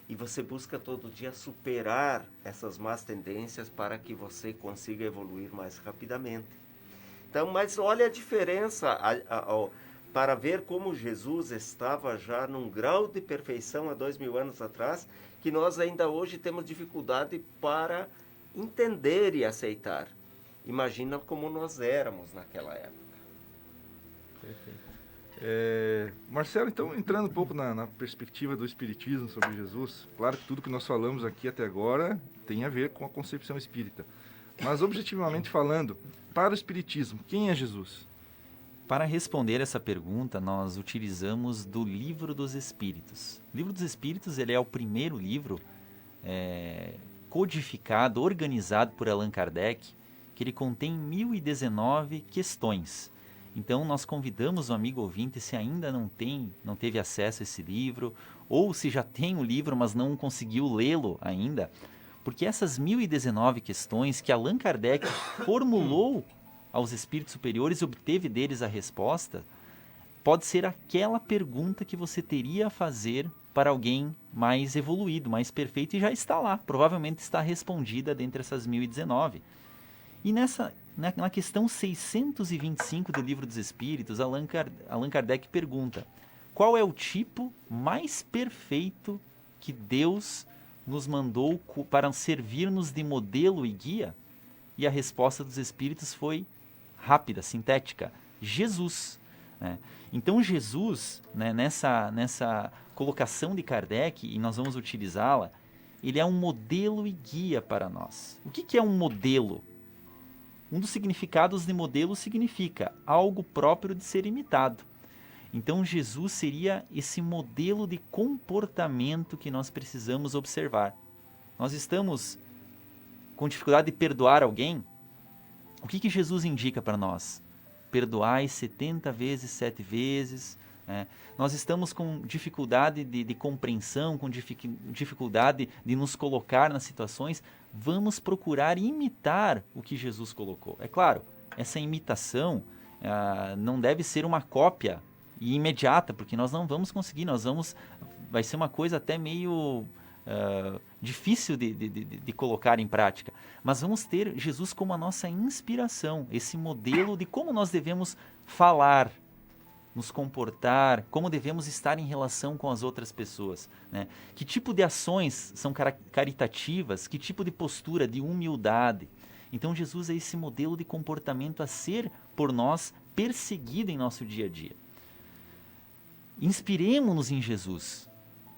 e você busca todo dia superar essas más tendências para que você consiga evoluir mais rapidamente. Então, mas olha a diferença para ver como Jesus estava já num grau de perfeição há 2000 anos atrás, que nós ainda hoje temos dificuldade para entender e aceitar. Imagina como nós éramos naquela época. Perfeito. Marcelo, então, entrando um pouco na perspectiva do Espiritismo sobre Jesus, claro que tudo que nós falamos aqui até agora tem a ver com a concepção espírita. Mas, objetivamente falando, para o Espiritismo, quem é Jesus? Para responder essa pergunta, nós utilizamos do Livro dos Espíritos. O Livro dos Espíritos ele é o primeiro livro codificado, organizado por Allan Kardec, que ele contém 1019 questões. Então, nós convidamos o amigo ouvinte, se ainda não teve acesso a esse livro, ou se já tem o livro, mas não conseguiu lê-lo ainda, porque essas 1019 questões que Allan Kardec formulou aos espíritos superiores e obteve deles a resposta, pode ser aquela pergunta que você teria a fazer para alguém mais evoluído, mais perfeito, e já está lá, provavelmente está respondida dentre essas 1019. E na questão 625 do Livro dos Espíritos, Allan Kardec pergunta: qual é o tipo mais perfeito que Deus nos mandou para servir-nos de modelo e guia? E a resposta dos Espíritos foi rápida, sintética: Jesus. Né? Então Jesus, né, nessa colocação de Kardec, e nós vamos utilizá-la, ele é um modelo e guia para nós. O que é um modelo? Um dos significados de modelo significa algo próprio de ser imitado. Então Jesus seria esse modelo de comportamento que nós precisamos observar. Nós estamos com dificuldade de perdoar alguém? O que Jesus indica para nós? Perdoai 70 vezes, 7 vezes. Nós estamos com dificuldade de compreensão, com dificuldade de nos colocar nas situações. Vamos procurar imitar o que Jesus colocou. É claro, essa imitação não deve ser uma cópia e imediata, porque nós não vamos conseguir, vai ser uma coisa até meio difícil de colocar em prática. Mas vamos ter Jesus como a nossa inspiração, esse modelo de como nós devemos falar, nos comportar, como devemos estar em relação com as outras pessoas, né? Que tipo de ações são caritativas, que tipo de postura, de humildade. Então Jesus é esse modelo de comportamento a ser, por nós, perseguido em nosso dia a dia. Inspiremo-nos em Jesus.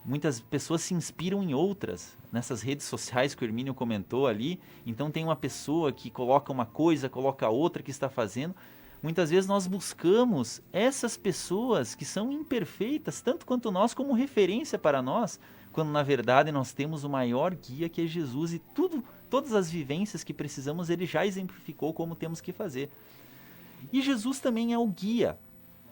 Muitas pessoas se inspiram em outras, nessas redes sociais que o Hermínio comentou ali. Então tem uma pessoa que coloca uma coisa, coloca outra que está fazendo. Muitas vezes nós buscamos essas pessoas que são imperfeitas, tanto quanto nós, como referência para nós, quando na verdade nós temos o maior guia, que é Jesus, e todas as vivências que precisamos, ele já exemplificou como temos que fazer. E Jesus também é o guia.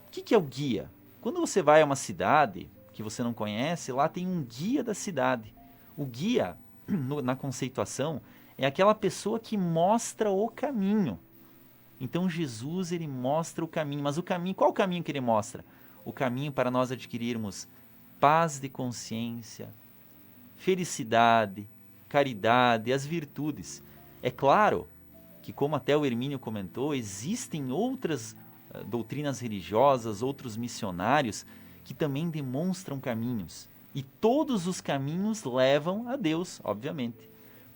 O que é o guia? Quando você vai a uma cidade que você não conhece, lá tem um guia da cidade. O guia, na conceituação, é aquela pessoa que mostra o caminho. Então Jesus, ele mostra o caminho. Mas o caminho, qual o caminho que ele mostra? O caminho para nós adquirirmos paz de consciência, felicidade, caridade, as virtudes. É claro que, como até o Hermínio comentou, existem outras doutrinas religiosas, outros missionários que também demonstram caminhos. E todos os levam a Deus, obviamente.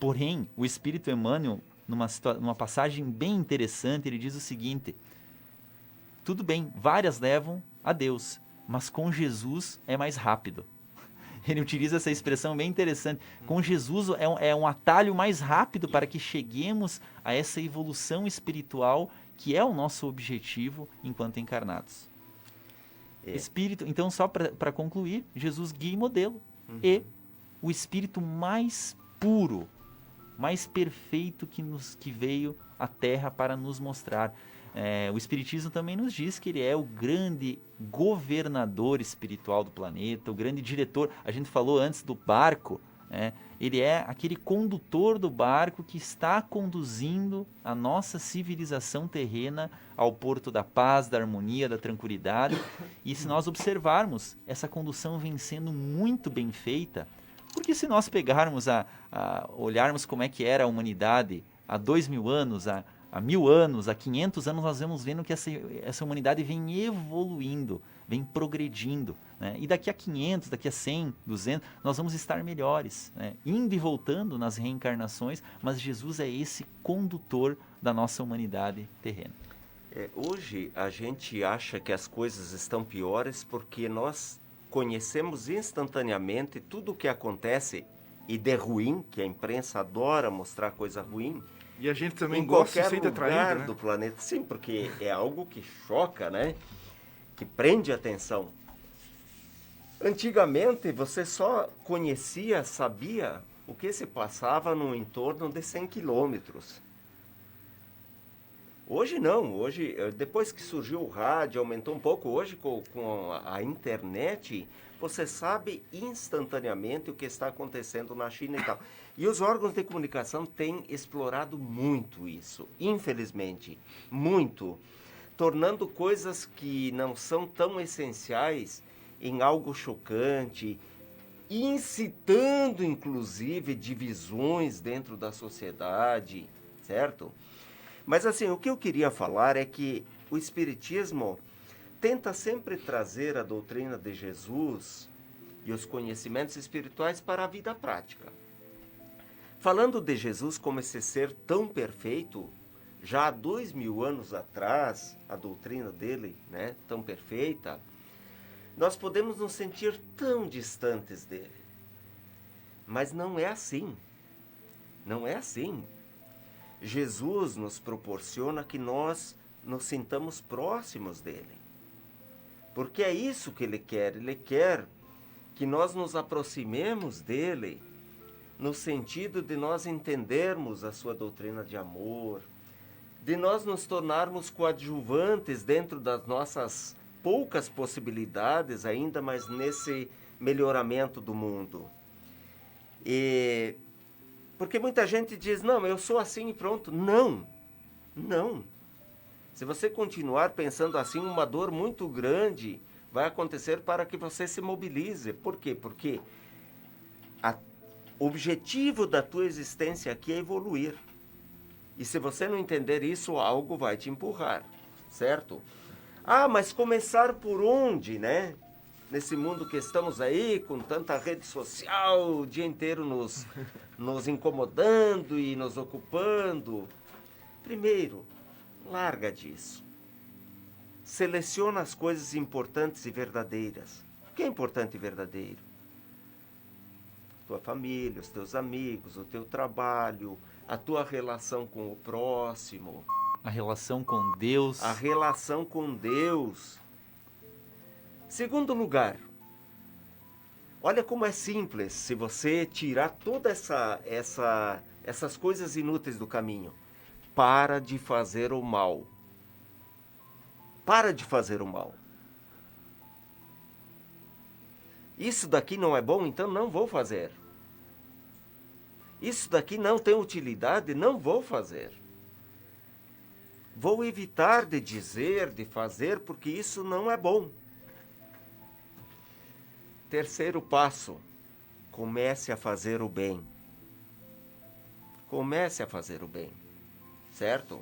Porém, o Espírito Emmanuel, numa passagem bem interessante, ele diz o seguinte: tudo bem, várias levam a Deus, mas com Jesus é mais rápido. Ele utiliza essa expressão bem interessante. Com Jesus é um atalho mais rápido para que cheguemos a essa evolução espiritual que é o nosso objetivo enquanto encarnados. Espírito, então, só para concluir, Jesus guia e modelo. E o espírito mais puro, mais perfeito que veio à Terra para nos mostrar. O Espiritismo também nos diz que ele é o grande governador espiritual do planeta, o grande diretor. A gente falou antes do barco, né? Ele é aquele condutor do barco que está conduzindo a nossa civilização terrena ao porto da paz, da harmonia, da tranquilidade. E se nós observarmos, essa condução vem sendo muito bem feita, porque se nós pegarmos olharmos como é que era a humanidade há 2000 anos, há 1000 anos, há 500 anos, nós vamos vendo que essa humanidade vem evoluindo, vem progredindo, né? E daqui a 500, daqui a 100, 200, nós vamos estar melhores, né? Indo e voltando nas reencarnações, mas Jesus é esse condutor da nossa humanidade terrena. Hoje a gente acha que as coisas estão piores porque nós conhecemos instantaneamente tudo o que acontece e de ruim, que a imprensa adora mostrar coisa ruim. E a gente também em gosta de qualquer ser lugar atraído, né? do planeta. Sim, porque é algo que choca, né? Que prende a atenção. Antigamente, você só conhecia, sabia o que se passava no entorno de 100 quilômetros. Hoje não. Hoje, depois que surgiu o rádio, aumentou um pouco. Hoje, com a internet, você sabe instantaneamente o que está acontecendo na China e tal. E os órgãos de comunicação têm explorado muito isso, infelizmente, muito, tornando coisas que não são tão essenciais em algo chocante, incitando, inclusive, divisões dentro da sociedade, certo? Mas, assim, o que eu queria falar é que o Espiritismo tenta sempre trazer a doutrina de Jesus e os conhecimentos espirituais para a vida prática. Falando de Jesus como esse ser tão perfeito, já há 2000 anos atrás, a doutrina dele, né, tão perfeita, nós podemos nos sentir tão distantes dele. Mas não é assim. Não é assim. Jesus nos proporciona que nós nos sintamos próximos dele. Porque é isso que ele quer. Ele quer que nós nos aproximemos dele no sentido de nós entendermos a sua doutrina de amor, de nós nos tornarmos coadjuvantes dentro das nossas poucas possibilidades ainda, mas nesse melhoramento do mundo. Porque muita gente diz, não, eu sou assim e pronto. Não, não. Se você continuar pensando assim, uma dor muito grande vai acontecer para que você se mobilize. Por quê? Porque O objetivo da tua existência aqui é evoluir. E se você não entender isso, algo vai te empurrar, certo? Ah, mas começar por onde, né? Nesse mundo que estamos aí, com tanta rede social, o dia inteiro nos incomodando e nos ocupando. Primeiro, larga disso. Seleciona as coisas importantes e verdadeiras. O que é importante e verdadeiro? Tua família, os teus amigos, o teu trabalho, a tua relação com o próximo. A relação com Deus. A relação com Deus. Segundo lugar, olha como é simples se você tirar todas essas coisas inúteis do caminho. Para de fazer o mal. Para de fazer o mal. Isso daqui não é bom, então não vou fazer. Isso daqui não tem utilidade, não vou fazer. Vou evitar de dizer, de fazer, porque isso não é bom. Terceiro passo, comece a fazer o bem. Comece a fazer o bem, certo?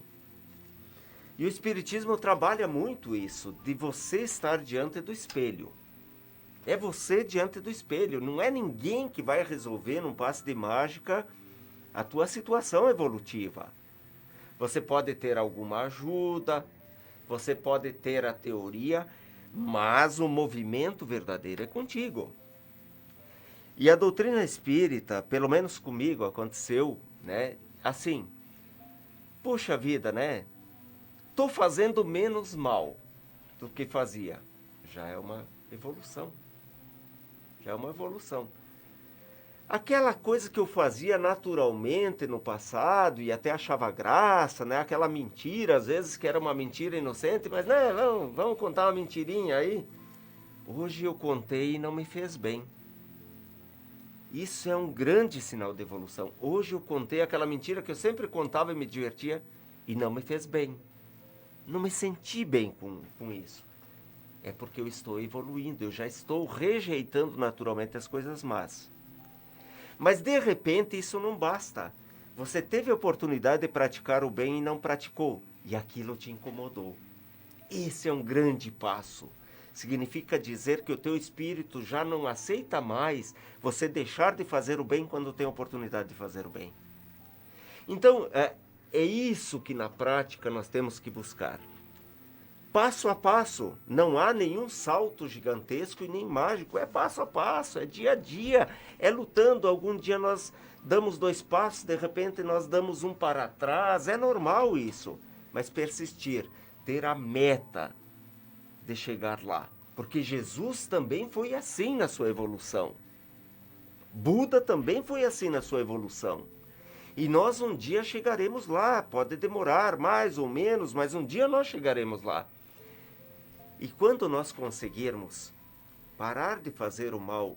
E o Espiritismo trabalha muito isso, de você estar diante do espelho. É você diante do espelho, não é ninguém que vai resolver num passe de mágica a tua situação evolutiva. Você pode ter alguma ajuda, você pode ter a teoria, mas o movimento verdadeiro é contigo. E a doutrina espírita, pelo menos comigo, aconteceu, né? Assim, puxa vida, né? Tô fazendo menos mal do que fazia. Já é uma evolução. Já é uma evolução. Aquela coisa que eu fazia naturalmente no passado e até achava graça, né? Aquela mentira, às vezes que era uma mentira inocente, mas né, vamos contar uma mentirinha aí. Hoje eu contei e não me fez bem. Isso é um grande sinal de evolução. Hoje eu contei aquela mentira que eu sempre contava e me divertia e não me fez bem. Não me senti bem com isso. É porque eu estou evoluindo, eu já estou rejeitando naturalmente as coisas más. Mas de repente isso não basta. Você teve a oportunidade de praticar o bem e não praticou, e aquilo te incomodou. Esse é um grande passo. Significa dizer que o teu espírito já não aceita mais você deixar de fazer o bem quando tem a oportunidade de fazer o bem. Então, é isso que na prática nós temos que buscar. Passo a passo, não há nenhum salto gigantesco e nem mágico, é passo a passo, é dia a dia, é lutando. Algum dia nós damos 2 passos, de repente nós damos um para trás, é normal isso, mas persistir, ter a meta de chegar lá, porque Jesus também foi assim na sua evolução, Buda também foi assim na sua evolução, e nós um dia chegaremos lá, pode demorar mais ou menos, mas um dia nós chegaremos lá. E quando nós conseguirmos parar de fazer o mal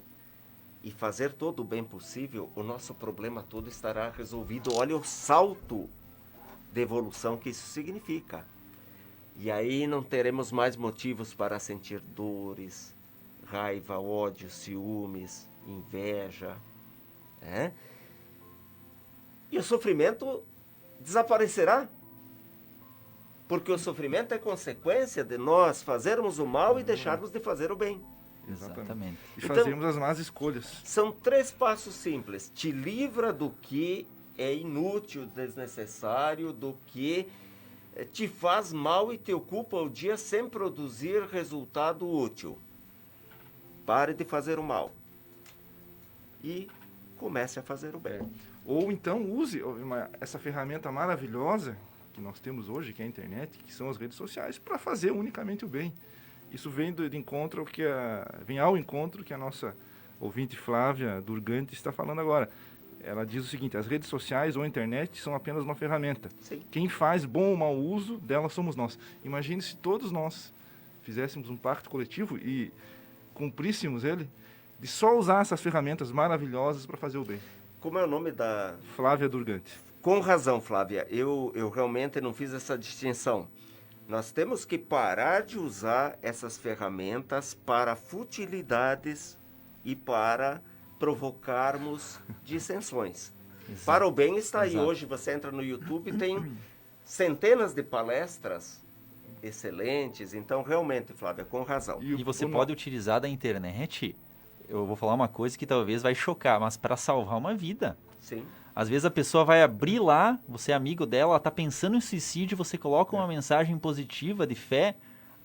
e fazer todo o bem possível, o nosso problema todo estará resolvido. Olha o salto de evolução que isso significa. E aí não teremos mais motivos para sentir dores, raiva, ódio, ciúmes, inveja, né? E o sofrimento desaparecerá. Porque o sofrimento é consequência de nós fazermos o mal e deixarmos de fazer o bem. Exatamente. E fazermos as más escolhas. São 3 passos simples. Te livra do que é inútil, desnecessário, do que te faz mal e te ocupa o dia sem produzir resultado útil. Pare de fazer o mal. E comece a fazer o bem. Ou então use essa ferramenta maravilhosa que nós temos hoje, que é a internet, que são as redes sociais, para fazer unicamente o bem. Isso vem vem ao encontro que a nossa ouvinte Flávia Durgante está falando agora. Ela diz o seguinte: as redes sociais ou a internet são apenas uma ferramenta. Sim. Quem faz bom ou mau uso delas somos nós. Imagine se todos nós fizéssemos um pacto coletivo e cumpríssemos ele, de só usar essas ferramentas maravilhosas para fazer o bem. Como é o nome da... Flávia Durgante. Com razão, Flávia. Eu realmente não fiz essa distinção. Nós temos que parar de usar essas ferramentas para futilidades e para provocarmos dissensões. Exato. Para o bem está aí. Exato. Hoje você entra no YouTube e tem centenas de palestras excelentes. Então, realmente, Flávia, com razão. E você pode utilizar da internet, eu vou falar uma coisa que talvez vai chocar, mas para salvar uma vida. Sim. Às vezes a pessoa vai abrir lá, você é amigo dela, ela está pensando em suicídio, você coloca uma mensagem positiva de fé,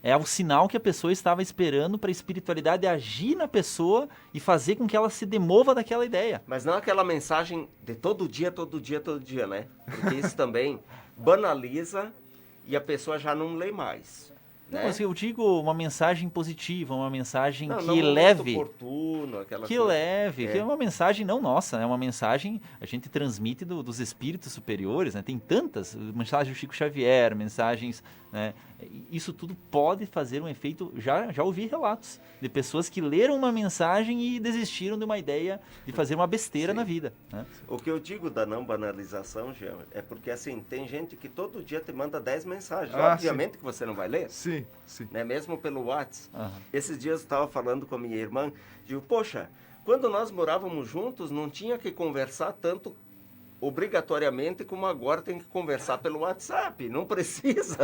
é o sinal que a pessoa estava esperando para a espiritualidade agir na pessoa e fazer com que ela se demova daquela ideia. Mas não aquela mensagem de todo dia, né? Porque isso também banaliza e a pessoa já não lê mais. Não, Né? assim, eu digo uma mensagem positiva, uma mensagem Não, que não leve... muito oportuno, aquela Que coisa. leve, que é uma mensagem não nossa, é uma mensagem a gente transmite dos espíritos superiores, né? Tem tantas, mensagens do Chico Xavier, mensagens, né? Isso tudo pode fazer um efeito, já ouvi relatos de pessoas que leram uma mensagem e desistiram de uma ideia de fazer uma besteira na vida, né? O que eu digo da não banalização, Jean, é porque assim, tem gente que todo dia te manda 10 mensagens, obviamente que você não vai ler. Sim, sim. Né? Mesmo pelo WhatsApp. Aham. Esses dias eu estava falando com a minha irmã, digo, poxa, quando nós morávamos juntos, não tinha que conversar tanto obrigatoriamente como agora tem que conversar pelo WhatsApp, não precisa,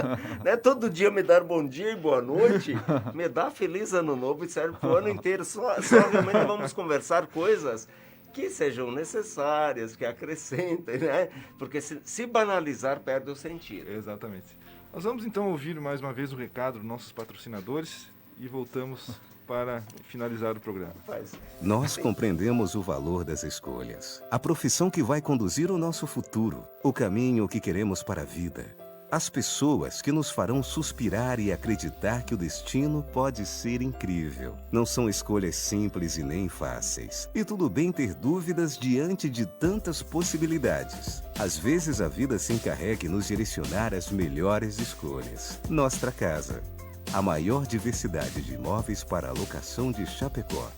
né? Todo dia me dar bom dia e boa noite, me dá feliz ano novo e serve para o ano inteiro, só realmente vamos conversar coisas que sejam necessárias, que acrescentem, né? Porque se banalizar, perde o sentido. Exatamente. Nós vamos então ouvir mais uma vez o recado dos nossos patrocinadores e voltamos para finalizar o programa. Nós compreendemos o valor das escolhas, a profissão que vai conduzir o nosso futuro, o caminho que queremos para a vida, as pessoas que nos farão suspirar e acreditar que o destino pode ser incrível. Não são escolhas simples e nem fáceis. E tudo bem ter dúvidas diante de tantas possibilidades. Às vezes a vida se encarrega em nos direcionar às melhores escolhas. Nostra Casa. A maior diversidade de imóveis para alocação de Chapecó.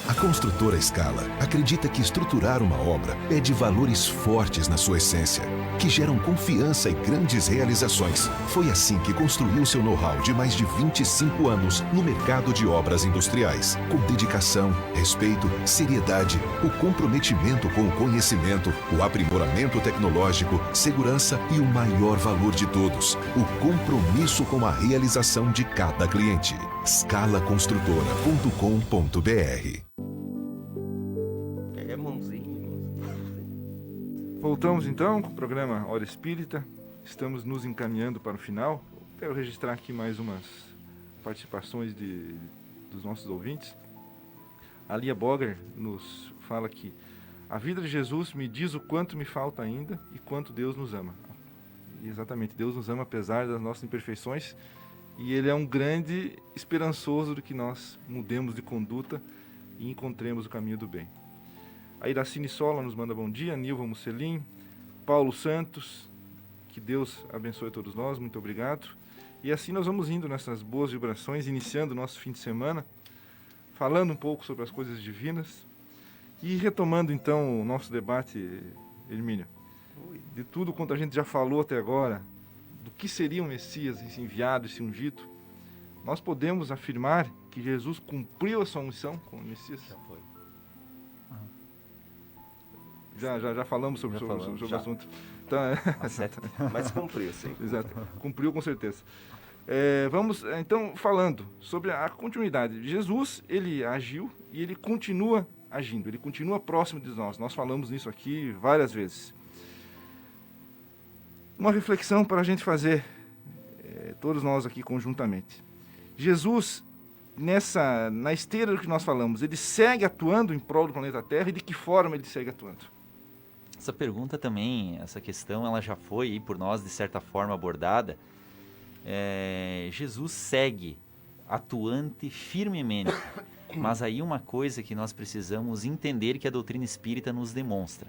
A construtora Scala acredita que estruturar uma obra pede valores fortes na sua essência, que geram confiança e grandes realizações. Foi assim que construiu seu know-how de mais de 25 anos no mercado de obras industriais, com dedicação, respeito, seriedade, o comprometimento com o conhecimento, o aprimoramento tecnológico, segurança e o maior valor de todos, o compromisso com a realização de cada cliente. scalaconstrutora.com.br. Voltamos então com o programa Hora Espírita. Estamos nos encaminhando para o final. Quero registrar aqui mais umas participações dos nossos ouvintes. A Lia Boger nos fala que a vida de Jesus me diz o quanto me falta ainda e quanto Deus nos ama. E exatamente, Deus nos ama apesar das nossas imperfeições e Ele é um grande esperançoso de que nós mudemos de conduta e encontremos o caminho do bem. A Iracine Sola nos manda bom dia, Nilva Musselin, Paulo Santos, que Deus abençoe todos nós, muito obrigado. E assim nós vamos indo nessas boas vibrações, iniciando o nosso fim de semana, falando um pouco sobre as coisas divinas e retomando então o nosso debate, Hermínio, de tudo quanto a gente já falou até agora, do que seria um Messias, esse enviado, esse ungido, nós podemos afirmar que Jesus cumpriu a sua missão como Messias? Já foi. Já falamos sobre o assunto. Então, Mas cumpriu, sim. Exato, cumpriu com certeza. Vamos, então, falando sobre a continuidade. Jesus, ele agiu e ele continua agindo, ele continua próximo de nós. Nós falamos nisso aqui várias vezes. Uma reflexão para a gente fazer, todos nós aqui conjuntamente. Jesus, na esteira do que nós falamos, ele segue atuando em prol do planeta Terra e de que forma ele segue atuando? Essa pergunta também, essa questão, ela já foi aí por nós de certa forma abordada. Jesus segue atuante firmemente, mas aí uma coisa que nós precisamos entender que a doutrina espírita nos demonstra.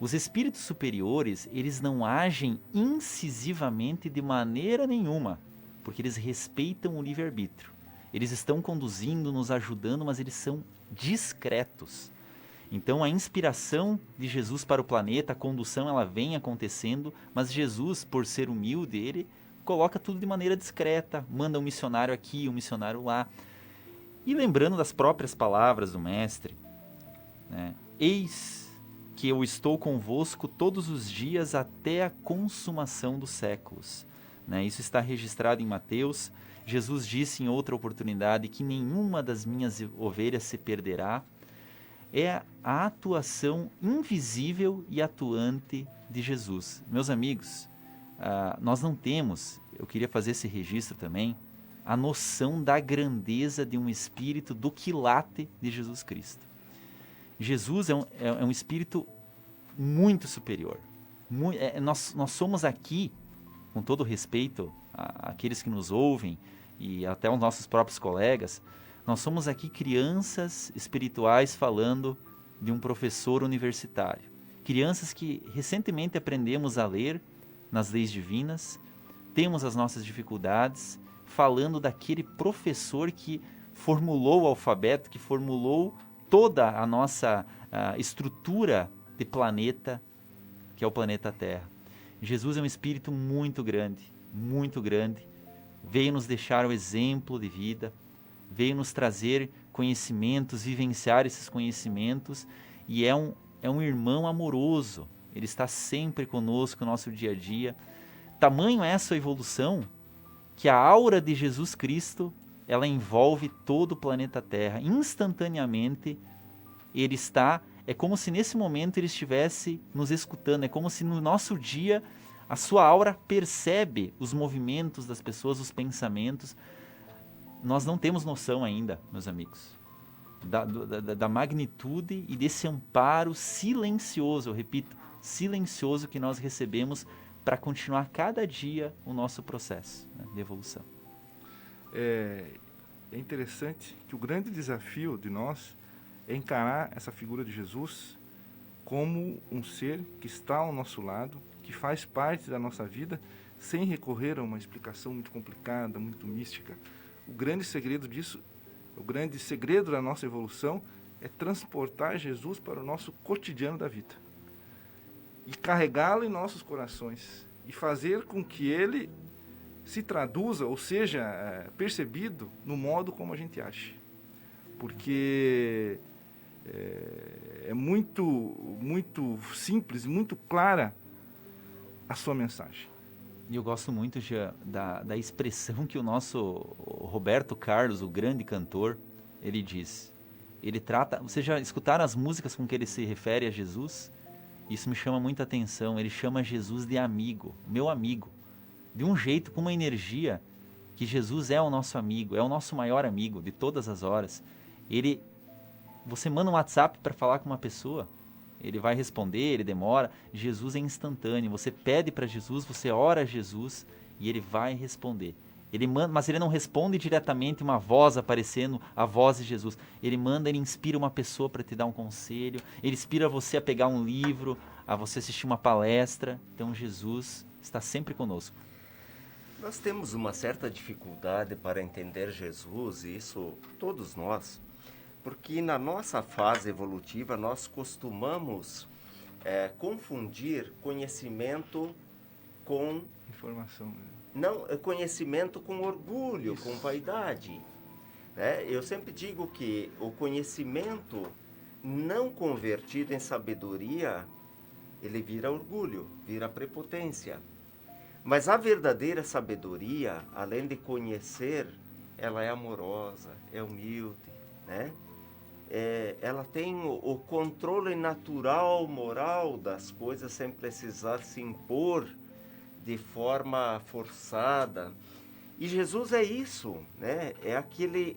Os espíritos superiores, eles não agem incisivamente de maneira nenhuma, porque eles respeitam o livre-arbítrio. Eles estão conduzindo, nos ajudando, mas eles são discretos. Então a inspiração de Jesus para o planeta, a condução, ela vem acontecendo, mas Jesus, por ser humilde, ele coloca tudo de maneira discreta, manda um missionário aqui, um missionário lá. E lembrando das próprias palavras do Mestre, né? Eis que eu estou convosco todos os dias até a consumação dos séculos. Né? Isso está registrado em Mateus. Jesus disse em outra oportunidade que nenhuma das minhas ovelhas se perderá. É a atuação invisível e atuante de Jesus. Meus amigos, nós não temos, eu queria fazer esse registro também, a noção da grandeza de um espírito do quilate de Jesus Cristo. Jesus é um espírito muito superior. Nós somos aqui, com todo respeito àqueles que nos ouvem e até aos nossos próprios colegas, nós somos aqui crianças espirituais falando de um professor universitário. Crianças que recentemente aprendemos a ler nas leis divinas, temos as nossas dificuldades, falando daquele professor que formulou o alfabeto, que formulou toda a nossa estrutura de planeta, que é o planeta Terra. Jesus é um espírito muito grande, veio nos deixar o exemplo de vida, veio nos trazer conhecimentos, vivenciar esses conhecimentos, e é um irmão amoroso. Ele está sempre conosco no nosso dia a dia. Tamanho é a sua evolução que a aura de Jesus Cristo, ela envolve todo o planeta Terra. Instantaneamente, ele está, é como se nesse momento ele estivesse nos escutando, é como se no nosso dia a sua aura percebe os movimentos das pessoas, os pensamentos. Nós não temos noção ainda, meus amigos, da magnitude e desse amparo silencioso, eu repito, silencioso que nós recebemos para continuar cada dia o nosso processo, né, de evolução. É interessante que o grande desafio de nós é encarar essa figura de Jesus como um ser que está ao nosso lado, que faz parte da nossa vida, sem recorrer a uma explicação muito complicada, muito mística. O grande segredo disso, o grande segredo da nossa evolução é transportar Jesus para o nosso cotidiano da vida e carregá-lo em nossos corações e fazer com que ele se traduza, ou seja, percebido no modo como a gente age. Porque é muito simples, muito clara a sua mensagem. E eu gosto muito da expressão que o nosso Roberto Carlos, o grande cantor, ele diz. Ele trata... Vocês já escutaram as músicas com que ele se refere a Jesus? Isso me chama muita atenção. Ele chama Jesus de amigo, meu amigo. De um jeito, com uma energia, que Jesus é o nosso amigo, é o nosso maior amigo de todas as horas. Você manda um WhatsApp para falar com uma pessoa, ele vai responder, ele demora. Jesus é instantâneo. Você pede para Jesus, você ora a Jesus e ele vai responder. Mas ele não responde diretamente uma voz aparecendo, a voz de Jesus. Ele inspira uma pessoa para te dar um conselho. Ele inspira você a pegar um livro, a você assistir uma palestra. Então Jesus está sempre conosco. Nós temos uma certa dificuldade para entender Jesus, e isso todos nós, porque na nossa fase evolutiva nós costumamos confundir conhecimento com... Informação. Não, conhecimento com orgulho, isso, com vaidade. Eu sempre digo que o conhecimento não convertido em sabedoria, ele vira orgulho, vira prepotência. Mas a verdadeira sabedoria, além de conhecer, ela é amorosa, é humilde, né? Ela tem o controle natural, moral das coisas sem precisar se impor de forma forçada. E Jesus é isso, né? É aquele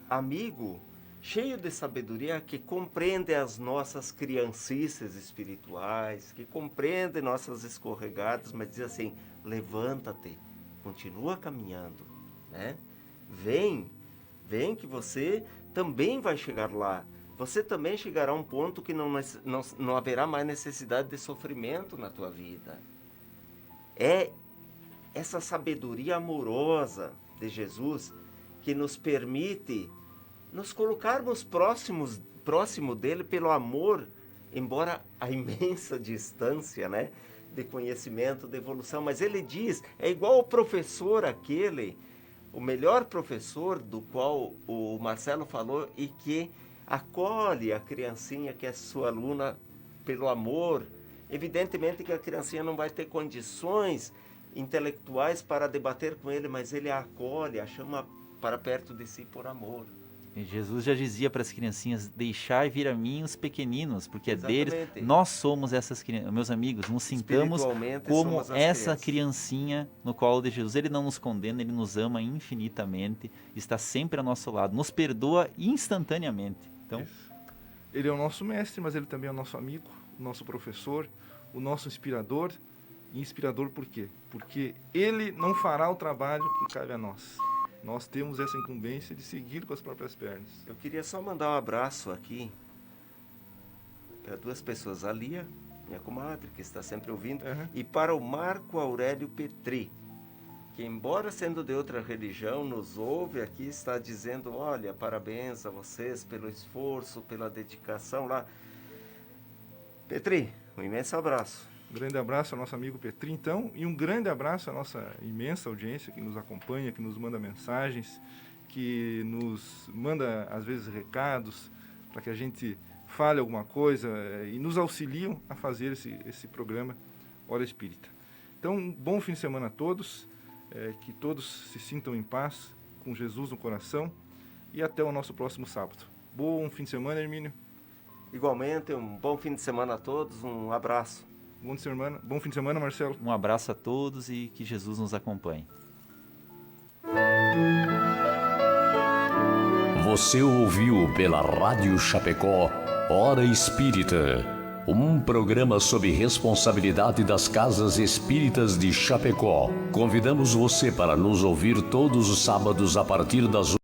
amigo cheio de sabedoria que compreende as nossas criancices espirituais, que compreende nossas escorregadas, mas diz assim: levanta-te, continua caminhando, né? Vem que você também vai chegar lá. Você também chegará a um ponto que não haverá mais necessidade de sofrimento na tua vida. É essa sabedoria amorosa de Jesus que nos permite nos colocarmos próximo dele pelo amor, embora a imensa distância, né, de conhecimento, de evolução. Mas ele diz, é igual o professor aquele, o melhor professor do qual o Marcelo falou, e que acolhe a criancinha que é sua aluna pelo amor. Evidentemente que a criancinha não vai ter condições intelectuais para debater com ele, mas ele a acolhe, a chama para perto de si por amor. E Jesus já dizia para as criancinhas: deixai vir a mim os pequeninos, porque é deles. Exatamente. Nós somos essas crianças, meus amigos, nos sintamos Espiritualmente, como somos as essa crianças. criancinha no colo de Jesus. Ele não nos condena, ele nos ama infinitamente, está sempre ao nosso lado, nos perdoa instantaneamente. Então, Isso. Ele é o nosso mestre, mas ele também é o nosso amigo, o nosso professor, o nosso inspirador. E inspirador por quê? Porque ele não fará o trabalho que cabe a nós. Nós temos essa incumbência de seguir com as próprias pernas. Eu queria só mandar um abraço aqui para duas pessoas, a Lia, minha comadre, que está sempre ouvindo, Uhum. e para o Marco Aurélio Petri, que embora sendo de outra religião, nos ouve aqui, está dizendo: olha, parabéns a vocês pelo esforço, pela dedicação lá. Petri, um imenso abraço. Um grande abraço ao nosso amigo Petri, então, e um grande abraço à nossa imensa audiência que nos acompanha, que nos manda mensagens, que nos manda, às vezes, recados para que a gente fale alguma coisa e nos auxiliam a fazer esse programa Hora Espírita. Então, um bom fim de semana a todos, que todos se sintam em paz, com Jesus no coração, e até o nosso próximo sábado. Bom fim de semana, Hermínio. Igualmente, um bom fim de semana a todos, um abraço. Bom fim de semana, Marcelo. um abraço a todos e que Jesus nos acompanhe. Você ouviu pela Rádio Chapecó Hora Espírita, um programa sob responsabilidade das Casas Espíritas de Chapecó. Convidamos você para nos ouvir todos os sábados a partir das